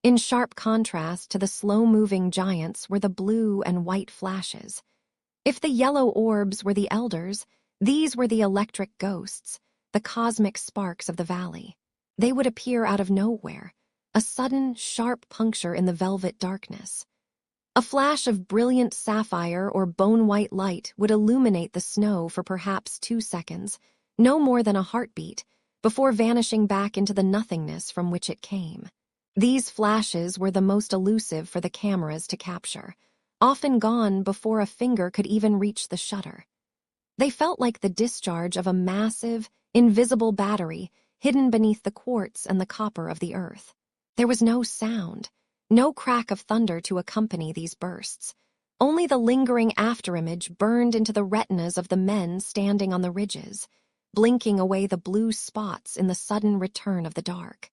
In sharp contrast to the slow-moving giants were the blue and white flashes. If the yellow orbs were the elders, these were the electric ghosts, the cosmic sparks of the valley. They would appear out of nowhere, a sudden, sharp puncture in the velvet darkness. A flash of brilliant sapphire or bone-white light would illuminate the snow for perhaps 2 seconds, no more than a heartbeat, before vanishing back into the nothingness from which it came. These flashes were the most elusive for the cameras to capture, often gone before a finger could even reach the shutter. They felt like the discharge of a massive, invisible battery hidden beneath the quartz and the copper of the earth. There was no sound, no crack of thunder to accompany these bursts. Only the lingering afterimage burned into the retinas of the men standing on the ridges, blinking away the blue spots in the sudden return of the dark.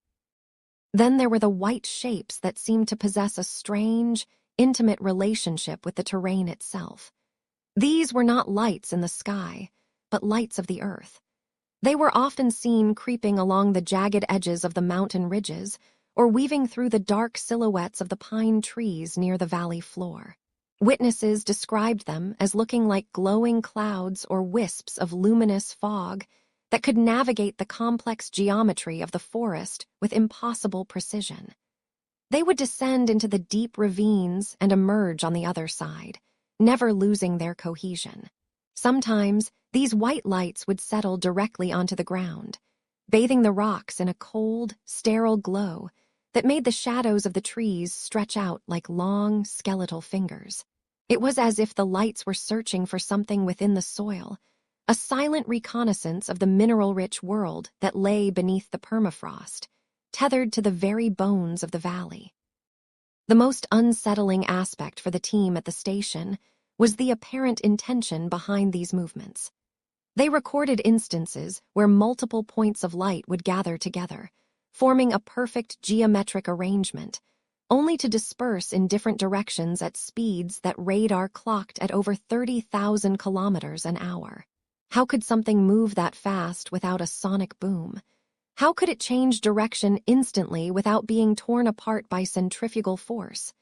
Then there were the white shapes that seemed to possess a strange, intimate relationship with the terrain itself. These were not lights in the sky, but lights of the earth. They were often seen creeping along the jagged edges of the mountain ridges or weaving through the dark silhouettes of the pine trees near the valley floor. Witnesses described them as looking like glowing clouds or wisps of luminous fog that could navigate the complex geometry of the forest with impossible precision. They would descend into the deep ravines and emerge on the other side, never losing their cohesion. Sometimes, these white lights would settle directly onto the ground, bathing the rocks in a cold, sterile glow that made the shadows of the trees stretch out like long, skeletal fingers. It was as if the lights were searching for something within the soil, a silent reconnaissance of the mineral-rich world that lay beneath the permafrost, tethered to the very bones of the valley. The most unsettling aspect for the team at the station was the apparent intention behind these movements. They recorded instances where multiple points of light would gather together, forming a perfect geometric arrangement, only to disperse in different directions at speeds that radar clocked at over 30,000 kilometers an hour. How could something move that fast without a sonic boom? How could it change direction instantly without being torn apart by centrifugal force?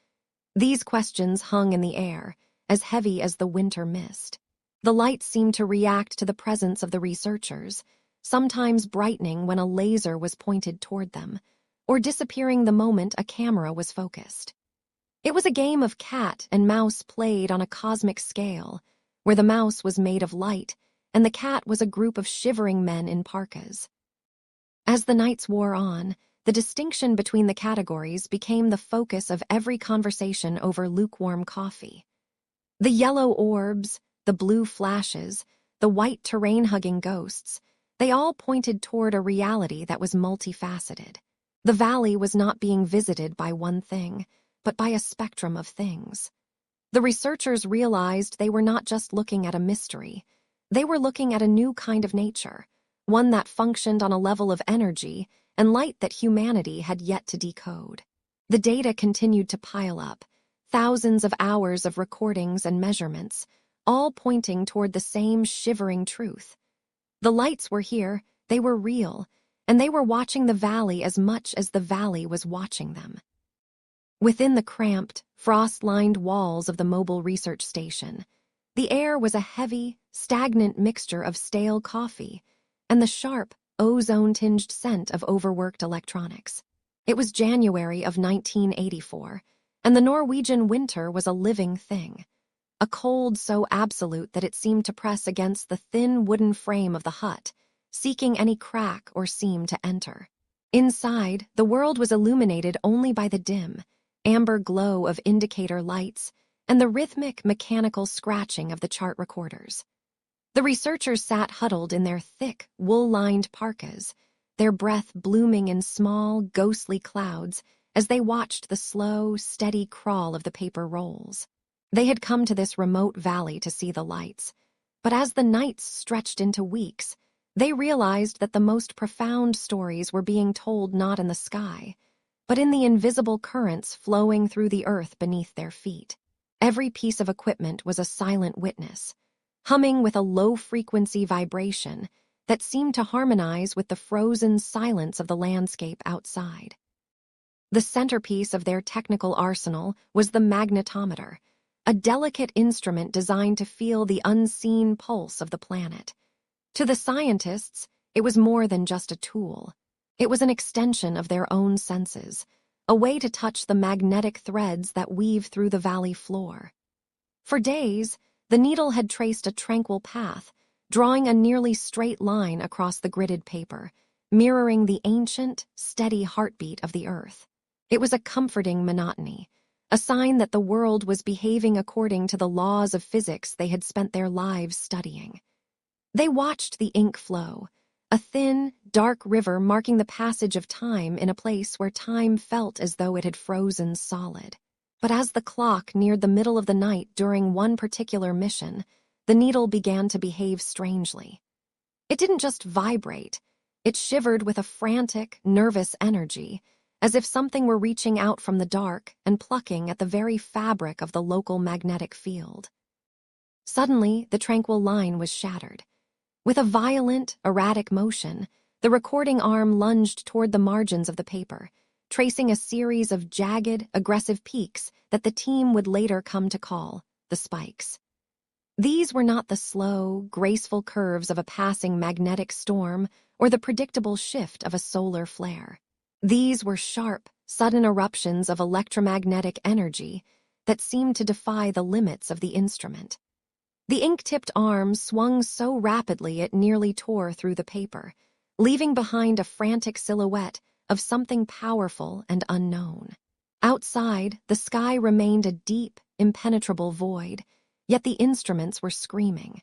These questions hung in the air, as heavy as the winter mist. The lights seemed to react to the presence of the researchers, sometimes brightening when a laser was pointed toward them, or disappearing the moment a camera was focused. It was a game of cat and mouse played on a cosmic scale, where the mouse was made of light and the cat was a group of shivering men in parkas. As the nights wore on, the distinction between the categories became the focus of every conversation over lukewarm coffee. The yellow orbs, the blue flashes, the white terrain-hugging ghosts, they all pointed toward a reality that was multifaceted. The valley was not being visited by one thing, but by a spectrum of things. The researchers realized they were not just looking at a mystery. They were looking at a new kind of nature, one that functioned on a level of energy and light that humanity had yet to decode. The data continued to pile up, thousands of hours of recordings and measurements, all pointing toward the same shivering truth. The lights were here, they were real, and they were watching the valley as much as the valley was watching them. Within the cramped, frost-lined walls of the mobile research station, the air was a heavy, stagnant mixture of stale coffee and the sharp, ozone-tinged scent of overworked electronics. It was January of 1984, and the Norwegian winter was a living thing, a cold so absolute that it seemed to press against the thin wooden frame of the hut, seeking any crack or seam to enter. Inside, the world was illuminated only by the dim, amber glow of indicator lights and the rhythmic, mechanical scratching of the chart recorders. The researchers sat huddled in their thick, wool-lined parkas, their breath blooming in small, ghostly clouds as they watched the slow, steady crawl of the paper rolls. They had come to this remote valley to see the lights, but as the nights stretched into weeks, they realized that the most profound stories were being told not in the sky, but in the invisible currents flowing through the earth beneath their feet. Every piece of equipment was a silent witness, humming with a low-frequency vibration that seemed to harmonize with the frozen silence of the landscape outside. The centerpiece of their technical arsenal was the magnetometer, a delicate instrument designed to feel the unseen pulse of the planet. To the scientists, it was more than just a tool. It was an extension of their own senses, a way to touch the magnetic threads that weave through the valley floor. For days, the needle had traced a tranquil path, drawing a nearly straight line across the gridded paper, mirroring the ancient, steady heartbeat of the earth. It was a comforting monotony, a sign that the world was behaving according to the laws of physics they had spent their lives studying. They watched the ink flow, a thin, dark river marking the passage of time in a place where time felt as though it had frozen solid. But as the clock neared the middle of the night during one particular mission, the needle began to behave strangely. It didn't just vibrate, it shivered with a frantic, nervous energy, as if something were reaching out from the dark and plucking at the very fabric of the local magnetic field. Suddenly, the tranquil line was shattered. With a violent, erratic motion, the recording arm lunged toward the margins of the paper, tracing a series of jagged, aggressive peaks that the team would later come to call the spikes. These were not the slow, graceful curves of a passing magnetic storm or the predictable shift of a solar flare. These were sharp, sudden eruptions of electromagnetic energy that seemed to defy the limits of the instrument. The ink-tipped arm swung so rapidly it nearly tore through the paper, leaving behind a frantic silhouette of something powerful and unknown. Outside, the sky remained a deep, impenetrable void, yet the instruments were screaming.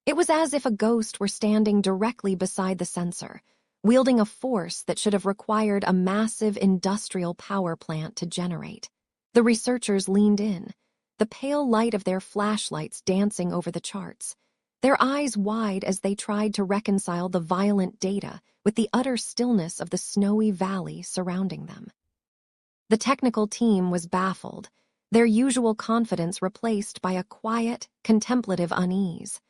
It was as if a ghost were standing directly beside the sensor, wielding a force that should have required a massive industrial power plant to generate. The researchers leaned in, the pale light of their flashlights dancing over the charts, their eyes wide as they tried to reconcile the violent data with the utter stillness of the snowy valley surrounding them. The technical team was baffled, their usual confidence replaced by a quiet, contemplative unease.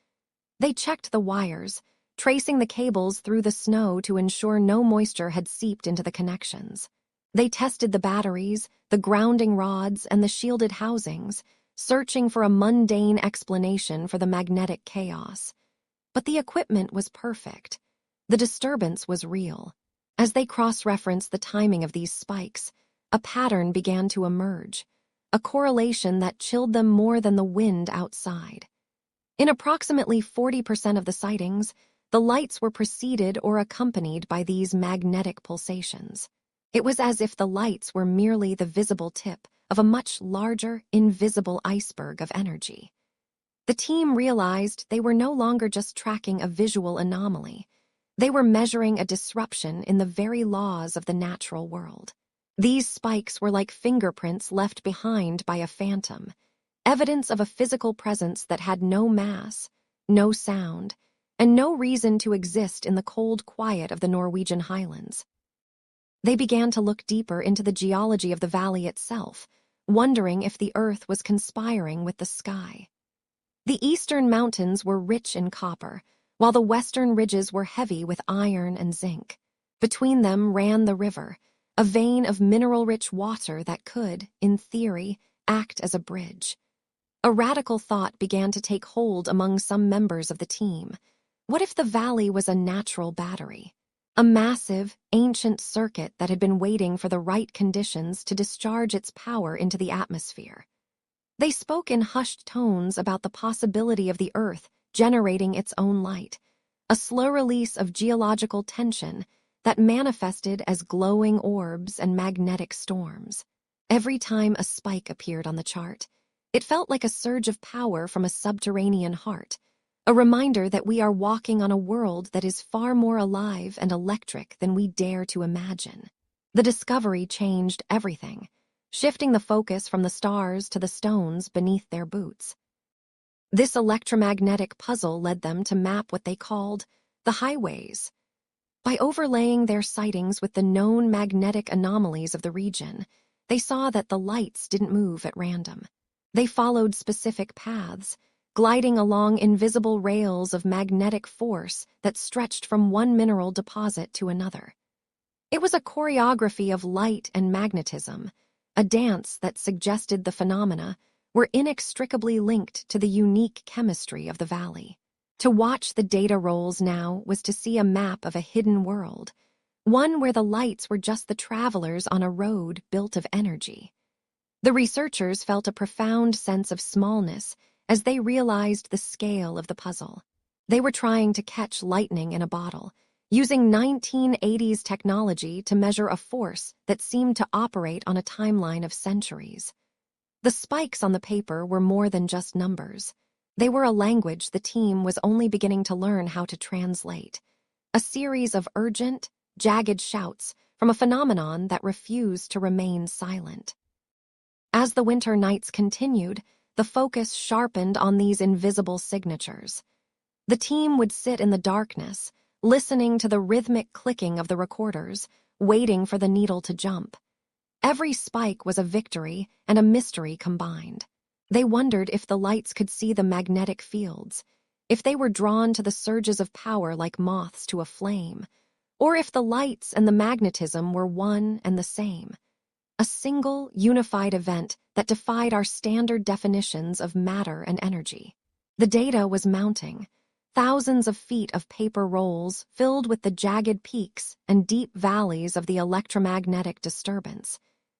They checked the wires, tracing the cables through the snow to ensure no moisture had seeped into the connections. They tested the batteries, the grounding rods, and the shielded housings, searching for a mundane explanation for the magnetic chaos. But the equipment was perfect. The disturbance was real. As they cross-referenced the timing of these spikes, a pattern began to emerge, a correlation that chilled them more than the wind outside. In approximately 40% of the sightings, the lights were preceded or accompanied by these magnetic pulsations. It was as if the lights were merely the visible tip of a much larger, invisible iceberg of energy. The team realized they were no longer just tracking a visual anomaly. They were measuring a disruption in the very laws of the natural world. These spikes were like fingerprints left behind by a phantom, evidence of a physical presence that had no mass, no sound, and no reason to exist in the cold quiet of the Norwegian highlands. They began to look deeper into the geology of the valley itself, wondering if the earth was conspiring with the sky. The eastern mountains were rich in copper, while the western ridges were heavy with iron and zinc. Between them ran the river, a vein of mineral-rich water that could, in theory, act as a bridge. A radical thought began to take hold among some members of the team. What if the valley was a natural battery? A massive, ancient circuit that had been waiting for the right conditions to discharge its power into the atmosphere. They spoke in hushed tones about the possibility of the Earth generating its own light, a slow release of geological tension that manifested as glowing orbs and magnetic storms. Every time a spike appeared on the chart, it felt like a surge of power from a subterranean heart, a reminder that we are walking on a world that is far more alive and electric than we dare to imagine. The discovery changed everything. shifting the focus from the stars to the stones beneath their boots. This electromagnetic puzzle led them to map what they called the highways. By overlaying their sightings with the known magnetic anomalies of the region, they saw that the lights didn't move at random. They followed specific paths, gliding along invisible rails of magnetic force that stretched from one mineral deposit to another. It was a choreography of light and magnetism, a dance that suggested the phenomena were inextricably linked to the unique chemistry of the valley. To watch the data rolls now was to see a map of a hidden world, one where the lights were just the travelers on a road built of energy. The researchers felt a profound sense of smallness as they realized the scale of the puzzle. They were trying to catch lightning in a bottle, using 1980s technology to measure a force that seemed to operate on a timeline of centuries. The spikes on the paper were more than just numbers. They were a language the team was only beginning to learn how to translate, a series of urgent, jagged shouts from a phenomenon that refused to remain silent. As the winter nights continued, the focus sharpened on these invisible signatures. The team would sit in the darkness, listening to the rhythmic clicking of the recorders, waiting for the needle to jump. Every spike was a victory and a mystery combined. They wondered if the lights could see the magnetic fields, if they were drawn to the surges of power like moths to a flame, or if the lights and the magnetism were one and the same. A single, unified event that defied our standard definitions of matter and energy. The data was mounting. Thousands of feet of paper rolls filled with the jagged peaks and deep valleys of the electromagnetic disturbance.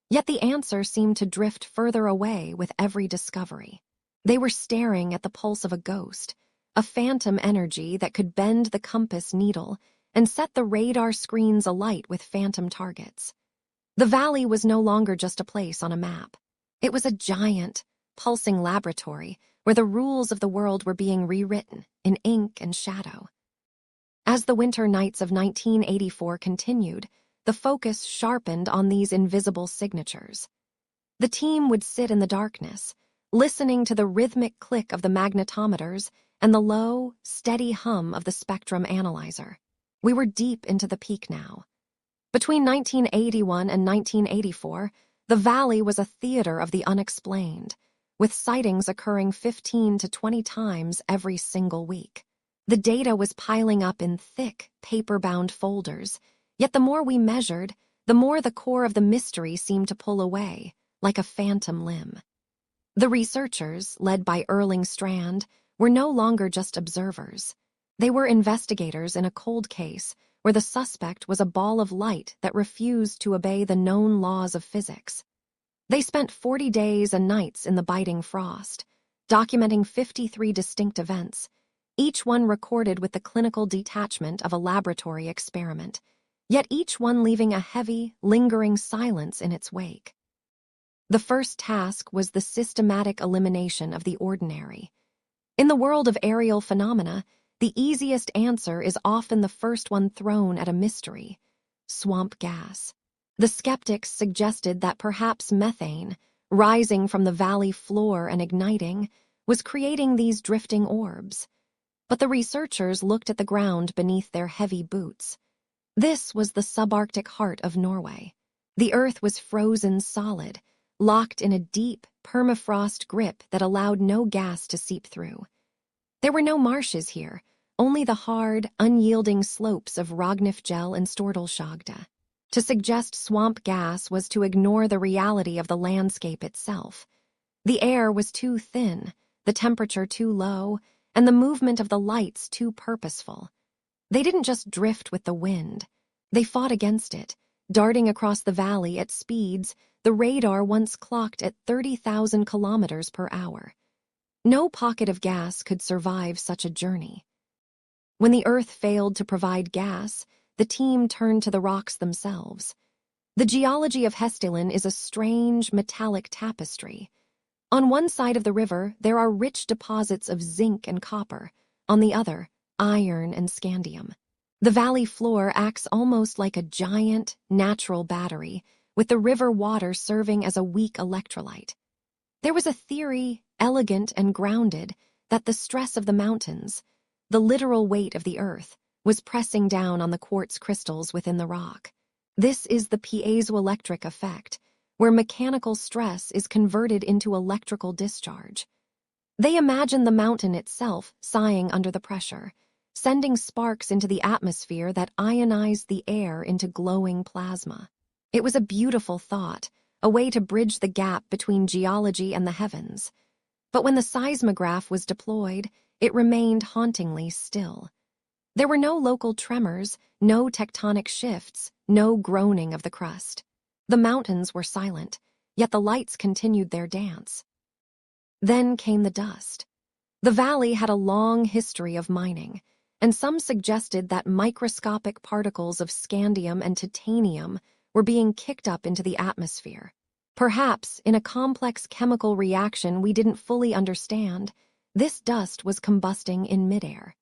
Yet the answer seemed to drift further away with every discovery. They were staring at the pulse of a ghost, a phantom energy that could bend the compass needle and set the radar screens alight with phantom targets. The valley was no longer just a place on a map. It was a giant, pulsing laboratory where the rules of the world were being rewritten in ink and shadow. As the winter nights of 1984 continued, the focus sharpened on these invisible signatures. The team would sit in the darkness, listening to the rhythmic click of the magnetometers and the low, steady hum of the spectrum analyzer. We were deep into the peak now. Between 1981 and 1984, the valley was a theater of the unexplained, with sightings occurring 15 to 20 times every single week. The data was piling up in thick, paper-bound folders, yet the more we measured, the more the core of the mystery seemed to pull away, like a phantom limb. The researchers, led by Erling Strand, were no longer just observers. They were investigators in a cold case where the suspect was a ball of light that refused to obey the known laws of physics. They spent 40 days and nights in the biting frost, documenting 53 distinct events, each one recorded with the clinical detachment of a laboratory experiment, yet each one leaving a heavy, lingering silence in its wake. The first task was the systematic elimination of the ordinary. In the world of aerial phenomena, the easiest answer is often the first one thrown at a mystery: swamp gas. The skeptics suggested that perhaps methane, rising from the valley floor and igniting, was creating these drifting orbs. But the researchers looked at the ground beneath their heavy boots. This was the subarctic heart of Norway. The earth was frozen solid, locked in a deep, permafrost grip that allowed no gas to seep through. There were no marshes here, only the hard, unyielding slopes of Ragnefjell and Stordelshagda. To suggest swamp gas was to ignore the reality of the landscape itself. The air was too thin, the temperature too low, and the movement of the lights too purposeful. They didn't just drift with the wind. They fought against it, darting across the valley at speeds the radar once clocked at 30,000 kilometers per hour. No pocket of gas could survive such a journey. When the earth failed to provide gas, the team turned to the rocks themselves. The geology of Hessdalen is a strange, metallic tapestry. On one side of the river, there are rich deposits of zinc and copper. On the other, iron and scandium. The valley floor acts almost like a giant, natural battery, with the river water serving as a weak electrolyte. There was a theory, elegant and grounded, that the stress of the mountains, the literal weight of the earth, was pressing down on the quartz crystals within the rock. This is the piezoelectric effect, where mechanical stress is converted into electrical discharge. They imagined the mountain itself sighing under the pressure, sending sparks into the atmosphere that ionized the air into glowing plasma. It was a beautiful thought, a way to bridge the gap between geology and the heavens. But when the seismograph was deployed, it remained hauntingly still. There were no local tremors, no tectonic shifts, no groaning of the crust. The mountains were silent, yet the lights continued their dance. Then came the dust. The valley had a long history of mining, and some suggested that microscopic particles of scandium and titanium were being kicked up into the atmosphere. Perhaps, in a complex chemical reaction we didn't fully understand, this dust was combusting in midair.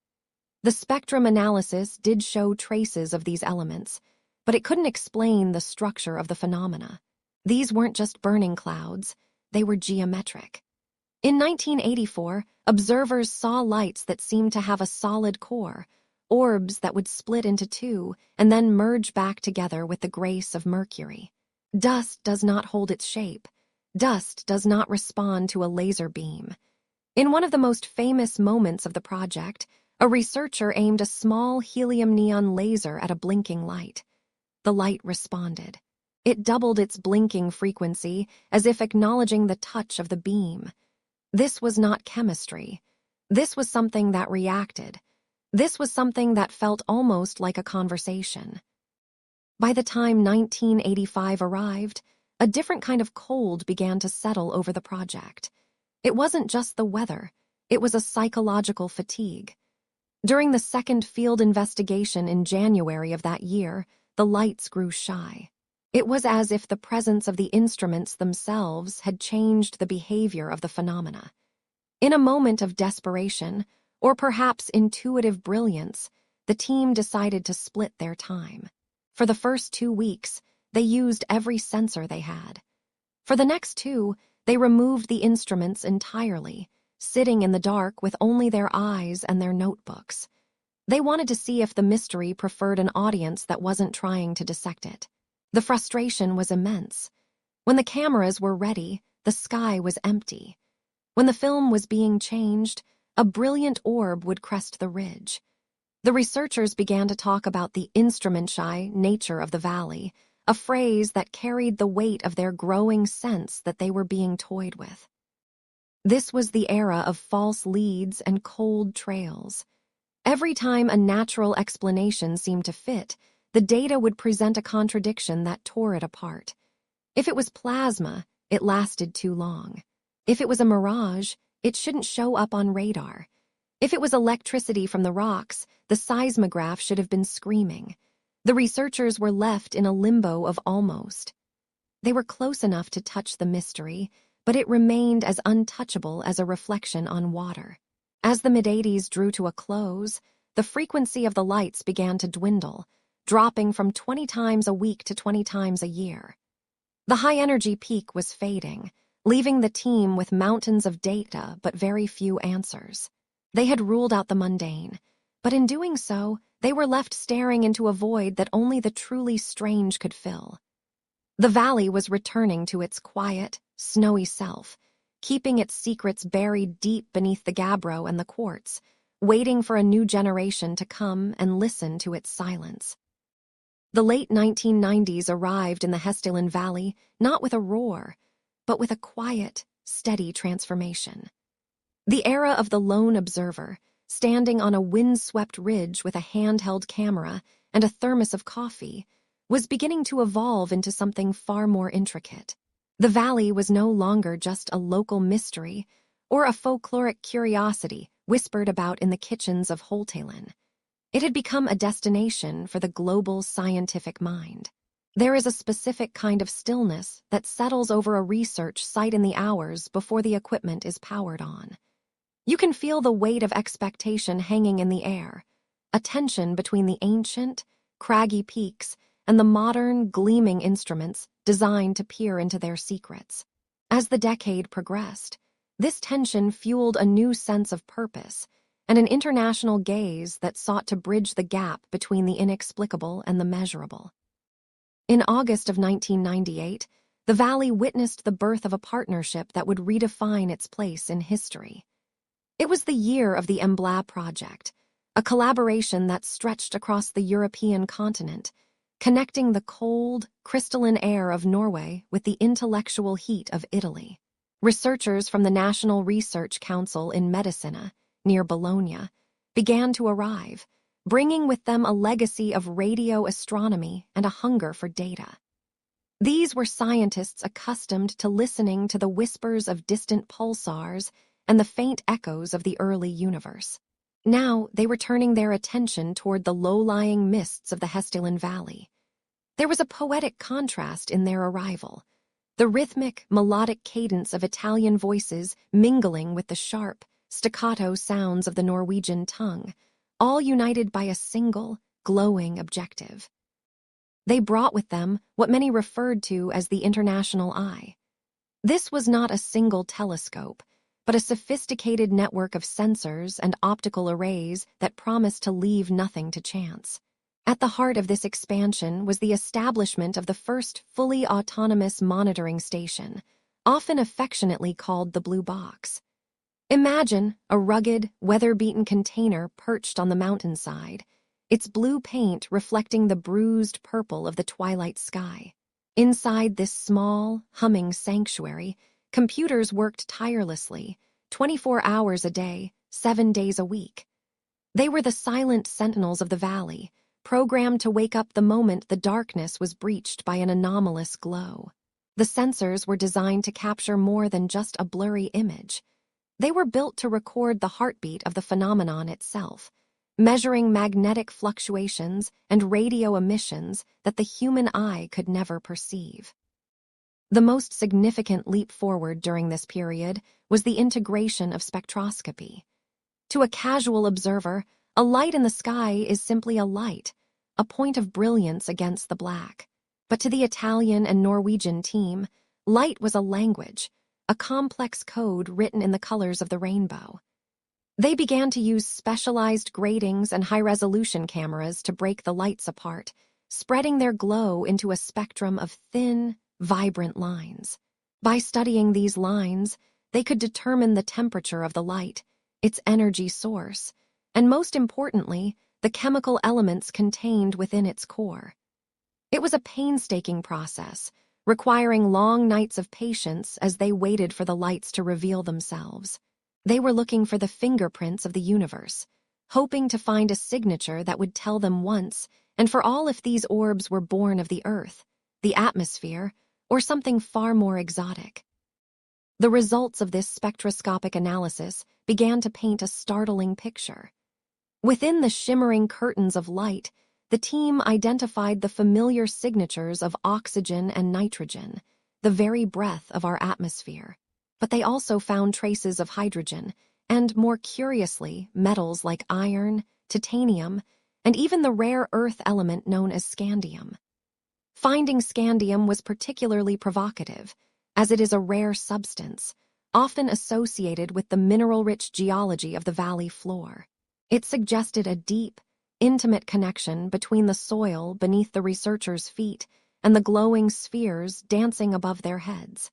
The spectrum analysis did show traces of these elements, but it couldn't explain the structure of the phenomena. These weren't just burning clouds, they were geometric. In 1984, observers saw lights that seemed to have a solid core, orbs that would split into two and then merge back together with the grace of Mercury. Dust does not hold its shape. Dust does not respond to a laser beam. In one of the most famous moments of the project, a researcher aimed a small helium neon laser at a blinking light. The light responded. It doubled its blinking frequency as if acknowledging the touch of the beam. This was not chemistry. This was something that reacted. This was something that felt almost like a conversation. By the time 1985 arrived, a different kind of cold began to settle over the project. It wasn't just the weather, it was a psychological fatigue. During the second field investigation in January of that year, the lights grew shy. It was as if the presence of the instruments themselves had changed the behavior of the phenomena. In a moment of desperation, or perhaps intuitive brilliance, the team decided to split their time. For the first 2 weeks, they used every sensor they had. For the next 2, they removed the instruments entirely, sitting in the dark with only their eyes and their notebooks. They wanted to see if the mystery preferred an audience that wasn't trying to dissect it. The frustration was immense. When the cameras were ready, the sky was empty. When the film was being changed, a brilliant orb would crest the ridge. The researchers began to talk about the instrument-shy nature of the valley, a phrase that carried the weight of their growing sense that they were being toyed with. This was the era of false leads and cold trails. Every time a natural explanation seemed to fit, the data would present a contradiction that tore it apart. If it was plasma, it lasted too long. If it was a mirage, it shouldn't show up on radar. If it was electricity from the rocks, the seismograph should have been screaming. The researchers were left in a limbo of almost. They were close enough to touch the mystery, but it remained as untouchable as a reflection on water. As the mid-80s drew to a close, the frequency of the lights began to dwindle, dropping from 20 times a week to 20 times a year. The high-energy peak was fading, leaving the team with mountains of data but very few answers. They had ruled out the mundane, but in doing so, they were left staring into a void that only the truly strange could fill. The valley was returning to its quiet, snowy self, keeping its secrets buried deep beneath the gabbro and the quartz, waiting for a new generation to come and listen to its silence. The late 1990s arrived in the Hessdalen Valley not with a roar, but with a quiet, steady transformation. The era of the lone observer, standing on a wind-swept ridge with a handheld camera and a thermos of coffee, was beginning to evolve into something far more intricate. The valley was no longer just a local mystery or a folkloric curiosity whispered about in the kitchens of Hessdalen. It had become a destination for the global scientific mind. There is a specific kind of stillness that settles over a research site in the hours before the equipment is powered on. You can feel the weight of expectation hanging in the air, a tension between the ancient, craggy peaks and the modern, gleaming instruments designed to peer into their secrets. As the decade progressed, this tension fueled a new sense of purpose and an international gaze that sought to bridge the gap between the inexplicable and the measurable. In August of 1998, the Valley witnessed the birth of a partnership that would redefine its place in history. It was the year of the Embla Project, a collaboration that stretched across the European continent, connecting the cold, crystalline air of Norway with the intellectual heat of Italy. Researchers from the National Research Council in Medicina, near Bologna, began to arrive, bringing with them a legacy of radio astronomy and a hunger for data. These were scientists accustomed to listening to the whispers of distant pulsars and the faint echoes of the early universe. Now they were turning their attention toward the low-lying mists of the Hessdalen Valley. There was a poetic contrast in their arrival, the rhythmic, melodic cadence of Italian voices mingling with the sharp, staccato sounds of the Norwegian tongue, all united by a single, glowing objective. They brought with them what many referred to as the international eye. This was not a single telescope, but a sophisticated network of sensors and optical arrays that promised to leave nothing to chance. At the heart of this expansion was the establishment of the first fully autonomous monitoring station, often affectionately called the Blue Box. Imagine a rugged, weather-beaten container perched on the mountainside, its blue paint reflecting the bruised purple of the twilight sky. Inside this small, humming sanctuary, computers worked tirelessly, 24 hours a day, 7 days a week. They were the silent sentinels of the valley, programmed to wake up the moment the darkness was breached by an anomalous glow. The sensors were designed to capture more than just a blurry image. They were built to record the heartbeat of the phenomenon itself, measuring magnetic fluctuations and radio emissions that the human eye could never perceive. The most significant leap forward during this period was the integration of spectroscopy. To a casual observer, a light in the sky is simply a light, a point of brilliance against the black. But to the Italian and Norwegian team, light was a language, a complex code written in the colors of the rainbow. They began to use specialized gratings and high-resolution cameras to break the lights apart, spreading their glow into a spectrum of thin, vibrant lines. By studying these lines, they could determine the temperature of the light, its energy source, and most importantly, the chemical elements contained within its core. It was a painstaking process, requiring long nights of patience as they waited for the lights to reveal themselves. They were looking for the fingerprints of the universe, hoping to find a signature that would tell them once and for all if these orbs were born of the Earth, the atmosphere, or something far more exotic. The results of this spectroscopic analysis began to paint a startling picture. Within the shimmering curtains of light, the team identified the familiar signatures of oxygen and nitrogen, the very breath of our atmosphere. But they also found traces of hydrogen, and more curiously, metals like iron, titanium, and even the rare earth element known as scandium. Finding scandium was particularly provocative, as it is a rare substance, often associated with the mineral-rich geology of the valley floor. It suggested a deep, intimate connection between the soil beneath the researchers' feet and the glowing spheres dancing above their heads.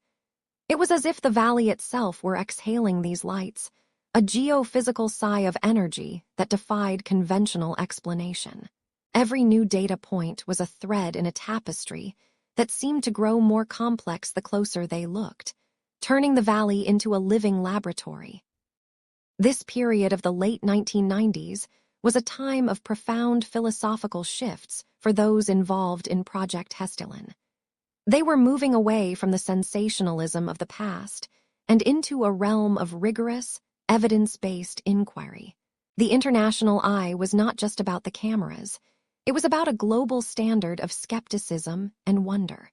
It was as if the valley itself were exhaling these lights, a geophysical sigh of energy that defied conventional explanation. Every new data point was a thread in a tapestry that seemed to grow more complex the closer they looked, turning the valley into a living laboratory. This period of the late 1990s was a time of profound philosophical shifts for those involved in Project Hessdalen. They were moving away from the sensationalism of the past and into a realm of rigorous, evidence-based inquiry. The international eye was not just about the cameras. It was about a global standard of skepticism and wonder.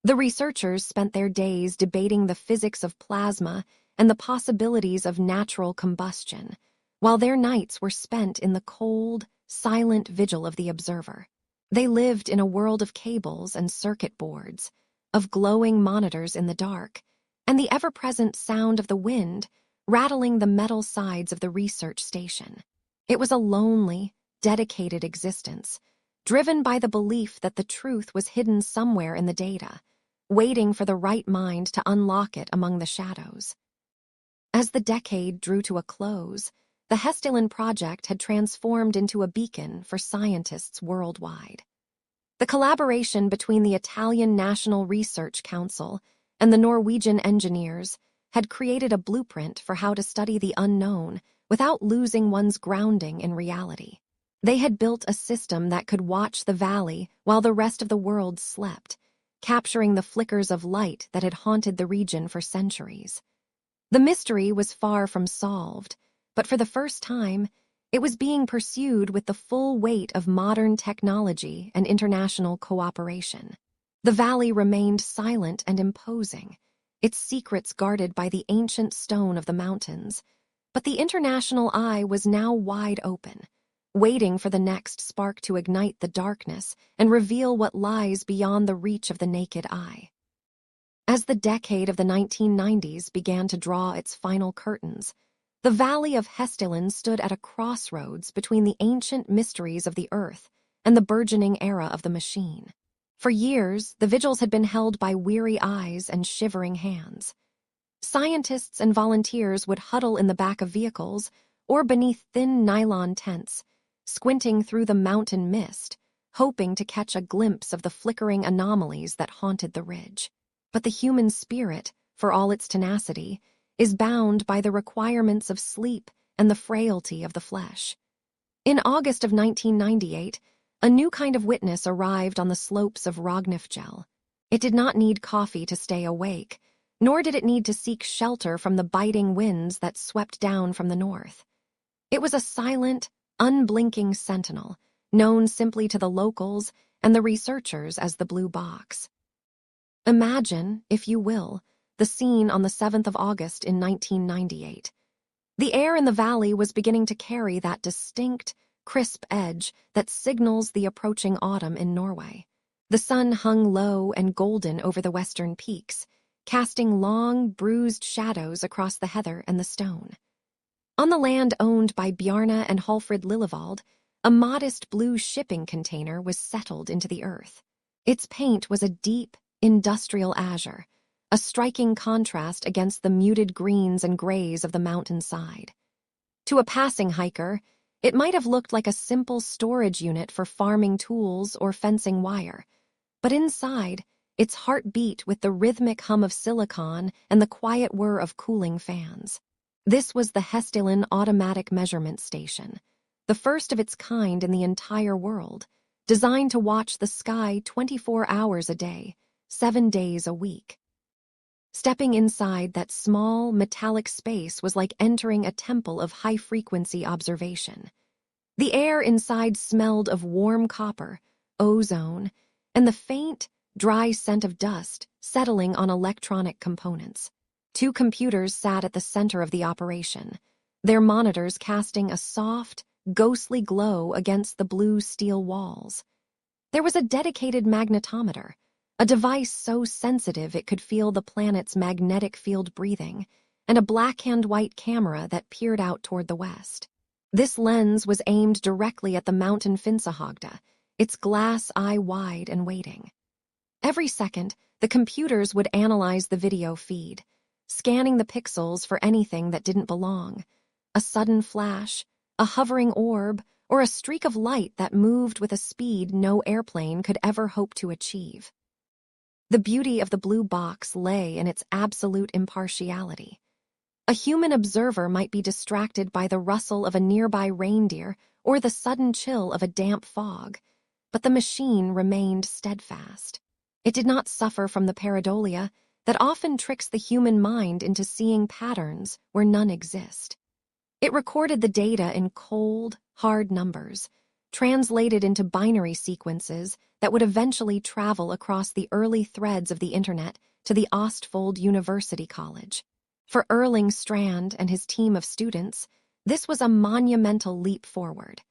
The researchers spent their days debating the physics of plasma and the possibilities of natural combustion, while their nights were spent in the cold, silent vigil of the observer. They lived in a world of cables and circuit boards, of glowing monitors in the dark, and the ever-present sound of the wind rattling the metal sides of the research station. It was a lonely, dedicated existence, driven by the belief that the truth was hidden somewhere in the data, waiting for the right mind to unlock it among the shadows. As the decade drew to a close, the Hessdalen project had transformed into a beacon for scientists worldwide. The collaboration between the Italian National Research Council and the Norwegian engineers had created a blueprint for how to study the unknown without losing one's grounding in reality. They had built a system that could watch the valley while the rest of the world slept, capturing the flickers of light that had haunted the region for centuries. The mystery was far from solved, but for the first time, it was being pursued with the full weight of modern technology and international cooperation. The valley remained silent and imposing, its secrets guarded by the ancient stone of the mountains, but the international eye was now wide open, waiting for the next spark to ignite the darkness and reveal what lies beyond the reach of the naked eye. As the decade of the 1990s began to draw its final curtains, the Valley of Hessdalen stood at a crossroads between the ancient mysteries of the earth and the burgeoning era of the machine. For years, the vigils had been held by weary eyes and shivering hands. Scientists and volunteers would huddle in the back of vehicles or beneath thin nylon tents, squinting through the mountain mist, hoping to catch a glimpse of the flickering anomalies that haunted the ridge. But the human spirit, for all its tenacity, is bound by the requirements of sleep and the frailty of the flesh. In August of 1998, a new kind of witness arrived on the slopes of Rognefjell. It did not need coffee to stay awake, nor did it need to seek shelter from the biting winds that swept down from the north. It was a silent, unblinking sentinel, known simply to the locals and the researchers as the Blue Box. Imagine, if you will, the scene on the 7th of August in 1998. The air in the valley was beginning to carry that distinct, crisp edge that signals the approaching autumn in Norway. The sun hung low and golden over the western peaks, casting long, bruised shadows across the heather and the stone. On the land owned by Bjarne and Hallfrid Lillevald, a modest blue shipping container was settled into the earth. Its paint was a deep, industrial azure, a striking contrast against the muted greens and grays of the mountainside. To a passing hiker, it might have looked like a simple storage unit for farming tools or fencing wire, but inside, its heart beat with the rhythmic hum of silicon and the quiet whir of cooling fans. This was the Hessdalen Automatic Measurement Station, the first of its kind in the entire world, designed to watch the sky 24 hours a day, 7 days a week. Stepping inside that small, metallic space was like entering a temple of high-frequency observation. The air inside smelled of warm copper, ozone, and the faint, dry scent of dust settling on electronic components. 2 computers sat at the center of the operation, their monitors casting a soft, ghostly glow against the blue steel walls. There was a dedicated magnetometer, a device so sensitive it could feel the planet's magnetic field breathing, and a black-and-white camera that peered out toward the west. This lens was aimed directly at the mountain Finsahagda, its glass eye wide and waiting. Every second, the computers would analyze the video feed, scanning the pixels for anything that didn't belong: a sudden flash, a hovering orb, or a streak of light that moved with a speed no airplane could ever hope to achieve. The beauty of the blue box lay in its absolute impartiality. A human observer might be distracted by the rustle of a nearby reindeer or the sudden chill of a damp fog, but the machine remained steadfast. It did not suffer from the pareidolia that often tricks the human mind into seeing patterns where none exist. It recorded the data in cold, hard numbers, translated into binary sequences that would eventually travel across the early threads of the internet to the Ostfold University College. For Erling Strand and his team of students, this was a monumental leap forward.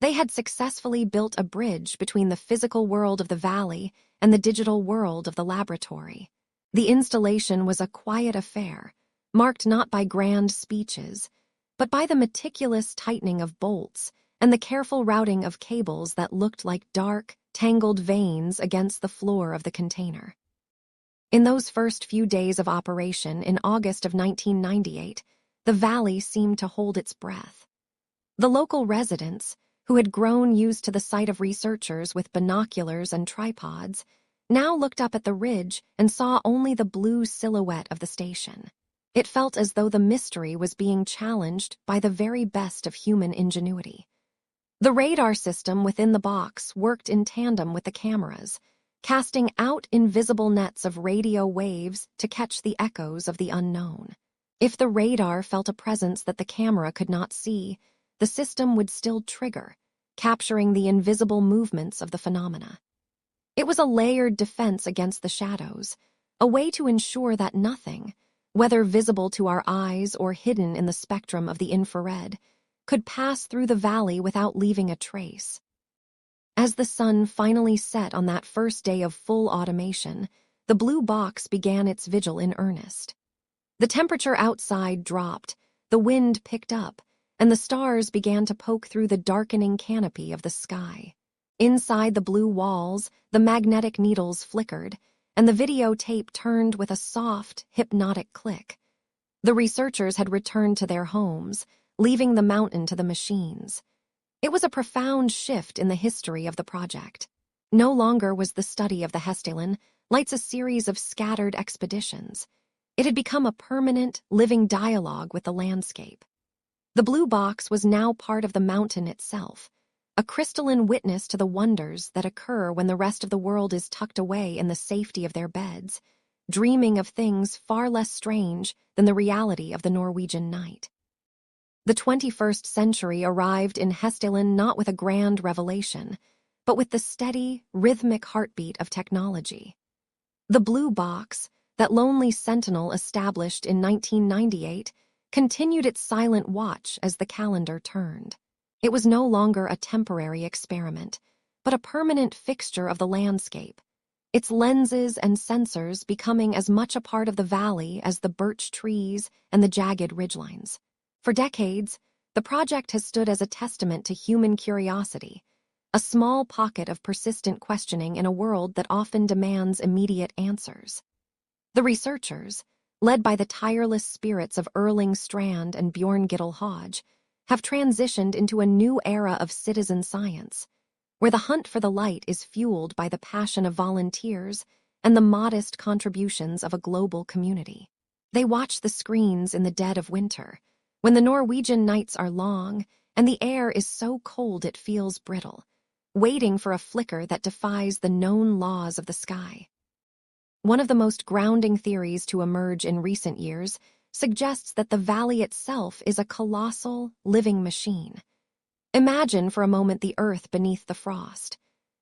They had successfully built a bridge between the physical world of the valley and the digital world of the laboratory. The installation was a quiet affair, marked not by grand speeches, but by the meticulous tightening of bolts and the careful routing of cables that looked like dark, tangled veins against the floor of the container. In those first few days of operation in August of 1998, the valley seemed to hold its breath. The local residents, who had grown used to the sight of researchers with binoculars and tripods, now looked up at the ridge and saw only the blue silhouette of the station. It felt as though the mystery was being challenged by the very best of human ingenuity. The radar system within the box worked in tandem with the cameras, casting out invisible nets of radio waves to catch the echoes of the unknown. If the radar felt a presence that the camera could not see, the system would still trigger, capturing the invisible movements of the phenomena. It was a layered defense against the shadows, a way to ensure that nothing, whether visible to our eyes or hidden in the spectrum of the infrared, could pass through the valley without leaving a trace. As the sun finally set on that first day of full automation, the blue box began its vigil in earnest. The temperature outside dropped, the wind picked up, and the stars began to poke through the darkening canopy of the sky. Inside the blue walls, the magnetic needles flickered, and the videotape turned with a soft, hypnotic click. The researchers had returned to their homes, leaving the mountain to the machines. It was a profound shift in the history of the project. No longer was the study of the Hessdalen Lights a series of scattered expeditions. It had become a permanent, living dialogue with the landscape. The blue box was now part of the mountain itself, a crystalline witness to the wonders that occur when the rest of the world is tucked away in the safety of their beds, dreaming of things far less strange than the reality of the Norwegian night. The 21st century arrived in Hessdalen not with a grand revelation, but with the steady, rhythmic heartbeat of technology. The blue box, that lonely sentinel established in 1998, continued its silent watch as the calendar turned. It was no longer a temporary experiment, but a permanent fixture of the landscape, its lenses and sensors becoming as much a part of the valley as the birch trees and the jagged ridgelines. For decades, the project has stood as a testament to human curiosity, a small pocket of persistent questioning in a world that often demands immediate answers. The researchers, led by the tireless spirits of Erling Strand and Bjorn Gittel Hodge, have transitioned into a new era of citizen science, where the hunt for the light is fueled by the passion of volunteers and the modest contributions of a global community. They watch the screens in the dead of winter, when the Norwegian nights are long and the air is so cold it feels brittle, waiting for a flicker that defies the known laws of the sky. One of the most grounding theories to emerge in recent years suggests that the valley itself is a colossal, living machine. Imagine for a moment the earth beneath the frost.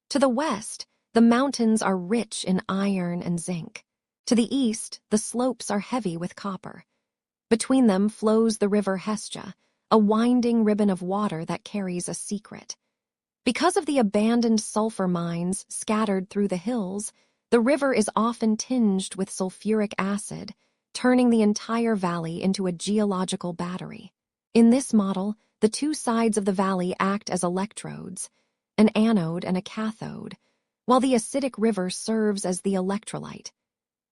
To the west, the mountains are rich in iron and zinc. To the east, the slopes are heavy with copper. Between them flows the river Hesja, a winding ribbon of water that carries a secret. Because of the abandoned sulfur mines scattered through the hills, the river is often tinged with sulfuric acid, turning the entire valley into a geological battery. In this model, the two sides of the valley act as electrodes, an anode and a cathode, while the acidic river serves as the electrolyte.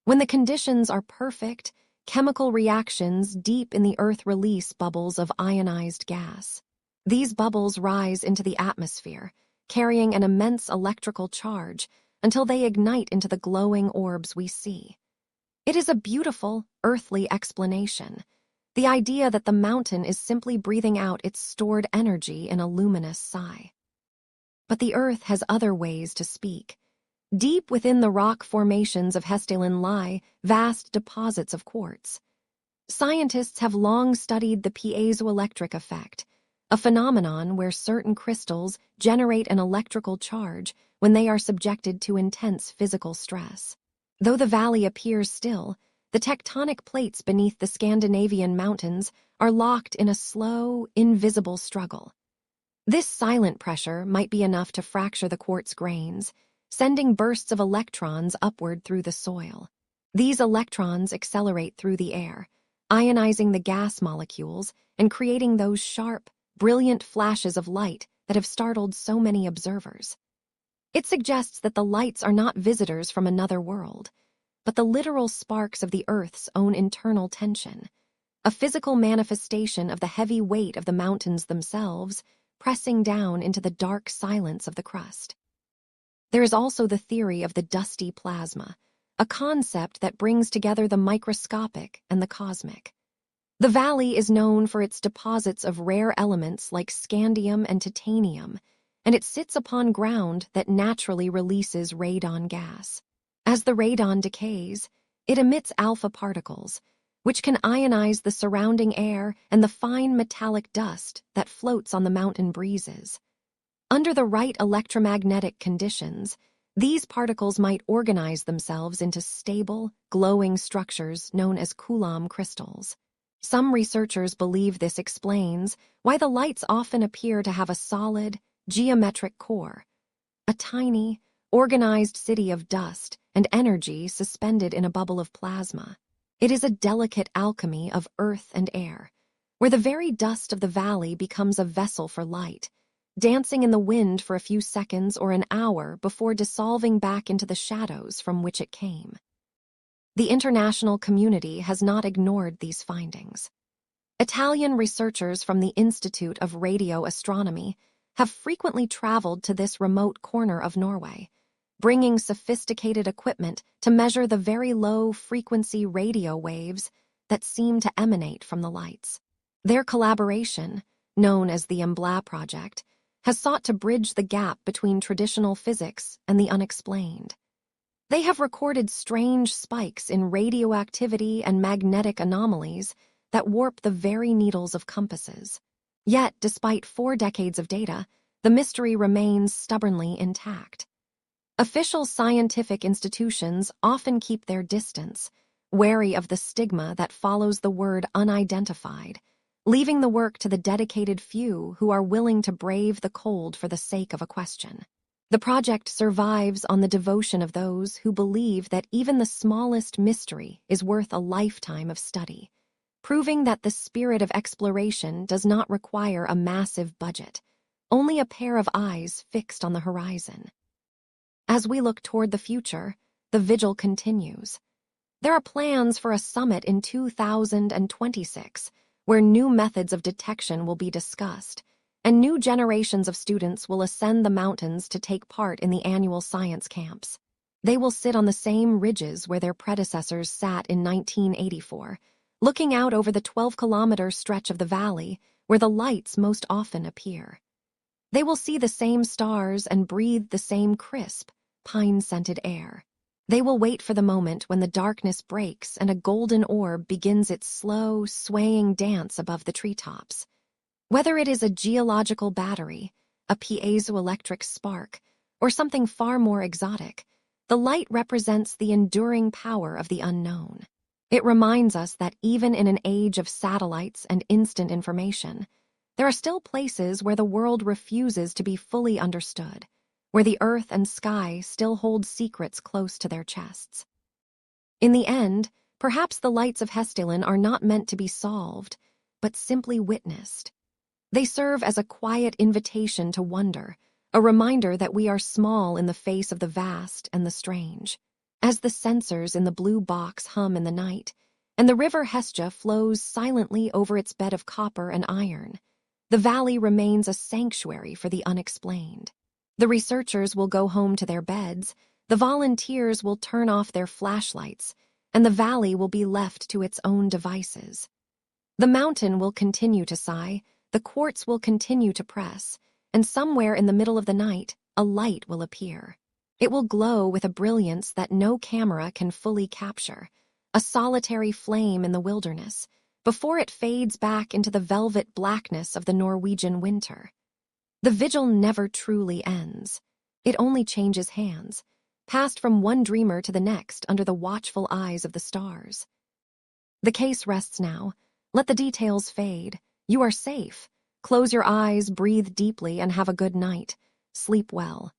When the conditions are perfect, chemical reactions deep in the earth release bubbles of ionized gas. These bubbles rise into the atmosphere, carrying an immense electrical charge until they ignite into the glowing orbs we see. It is a beautiful, earthly explanation, the idea that the mountain is simply breathing out its stored energy in a luminous sigh. But the earth has other ways to speak. Deep within the rock formations of Hessdalen lie vast deposits of quartz. Scientists have long studied the piezoelectric effect, a phenomenon where certain crystals generate an electrical charge when they are subjected to intense physical stress. Though the valley appears still, the tectonic plates beneath the Scandinavian mountains are locked in a slow, invisible struggle. This silent pressure might be enough to fracture the quartz grains, sending bursts of electrons upward through the soil. These electrons accelerate through the air, ionizing the gas molecules and creating those sharp, brilliant flashes of light that have startled so many observers. It suggests that the lights are not visitors from another world, but the literal sparks of the Earth's own internal tension, a physical manifestation of the heavy weight of the mountains themselves, pressing down into the dark silence of the crust. There is also the theory of the dusty plasma, a concept that brings together the microscopic and the cosmic. The valley is known for its deposits of rare elements like scandium and titanium, and it sits upon ground that naturally releases radon gas. As the radon decays, it emits alpha particles, which can ionize the surrounding air and the fine metallic dust that floats on the mountain breezes. Under the right electromagnetic conditions, these particles might organize themselves into stable, glowing structures known as Coulomb crystals. Some researchers believe this explains why the lights often appear to have a solid, geometric core, a tiny, organized city of dust and energy suspended in a bubble of plasma. It is a delicate alchemy of earth and air, where the very dust of the valley becomes a vessel for light, dancing in the wind for a few seconds or an hour before dissolving back into the shadows from which it came. The international community has not ignored these findings. Italian researchers from the Institute of Radio Astronomy have frequently traveled to this remote corner of Norway, bringing sophisticated equipment to measure the very low-frequency radio waves that seem to emanate from the lights. Their collaboration, known as the UFO Project, has sought to bridge the gap between traditional physics and the unexplained. They have recorded strange spikes in radioactivity and magnetic anomalies that warp the very needles of compasses. Yet, despite 4 decades of data, the mystery remains stubbornly intact. Official scientific institutions often keep their distance, wary of the stigma that follows the word unidentified, leaving the work to the dedicated few who are willing to brave the cold for the sake of a question. The project survives on the devotion of those who believe that even the smallest mystery is worth a lifetime of study, proving that the spirit of exploration does not require a massive budget, only a pair of eyes fixed on the horizon. As we look toward the future, the vigil continues. There are plans for a summit in 2026, where new methods of detection will be discussed, and new generations of students will ascend the mountains to take part in the annual science camps. They will sit on the same ridges where their predecessors sat in 1984, looking out over the 12-kilometer stretch of the valley where the lights most often appear. They will see the same stars and breathe the same crisp, pine-scented air. They will wait for the moment when the darkness breaks and a golden orb begins its slow, swaying dance above the treetops. Whether it is a geological battery, a piezoelectric spark, or something far more exotic, the light represents the enduring power of the unknown. It reminds us that even in an age of satellites and instant information, there are still places where the world refuses to be fully understood, where the earth and sky still hold secrets close to their chests. In the end, perhaps the lights of Hessdalen are not meant to be solved, but simply witnessed. They serve as a quiet invitation to wonder, a reminder that we are small in the face of the vast and the strange. As the sensors in the blue box hum in the night, and the river Hesja flows silently over its bed of copper and iron, the valley remains a sanctuary for the unexplained. The researchers will go home to their beds, the volunteers will turn off their flashlights, and the valley will be left to its own devices. The mountain will continue to sigh, the quartz will continue to press, and somewhere in the middle of the night, a light will appear. It will glow with a brilliance that no camera can fully capture, a solitary flame in the wilderness, before it fades back into the velvet blackness of the Norwegian winter. The vigil never truly ends. It only changes hands, passed from one dreamer to the next under the watchful eyes of the stars. The case rests now. Let the details fade. You are safe. Close your eyes, breathe deeply, and have a good night. Sleep well.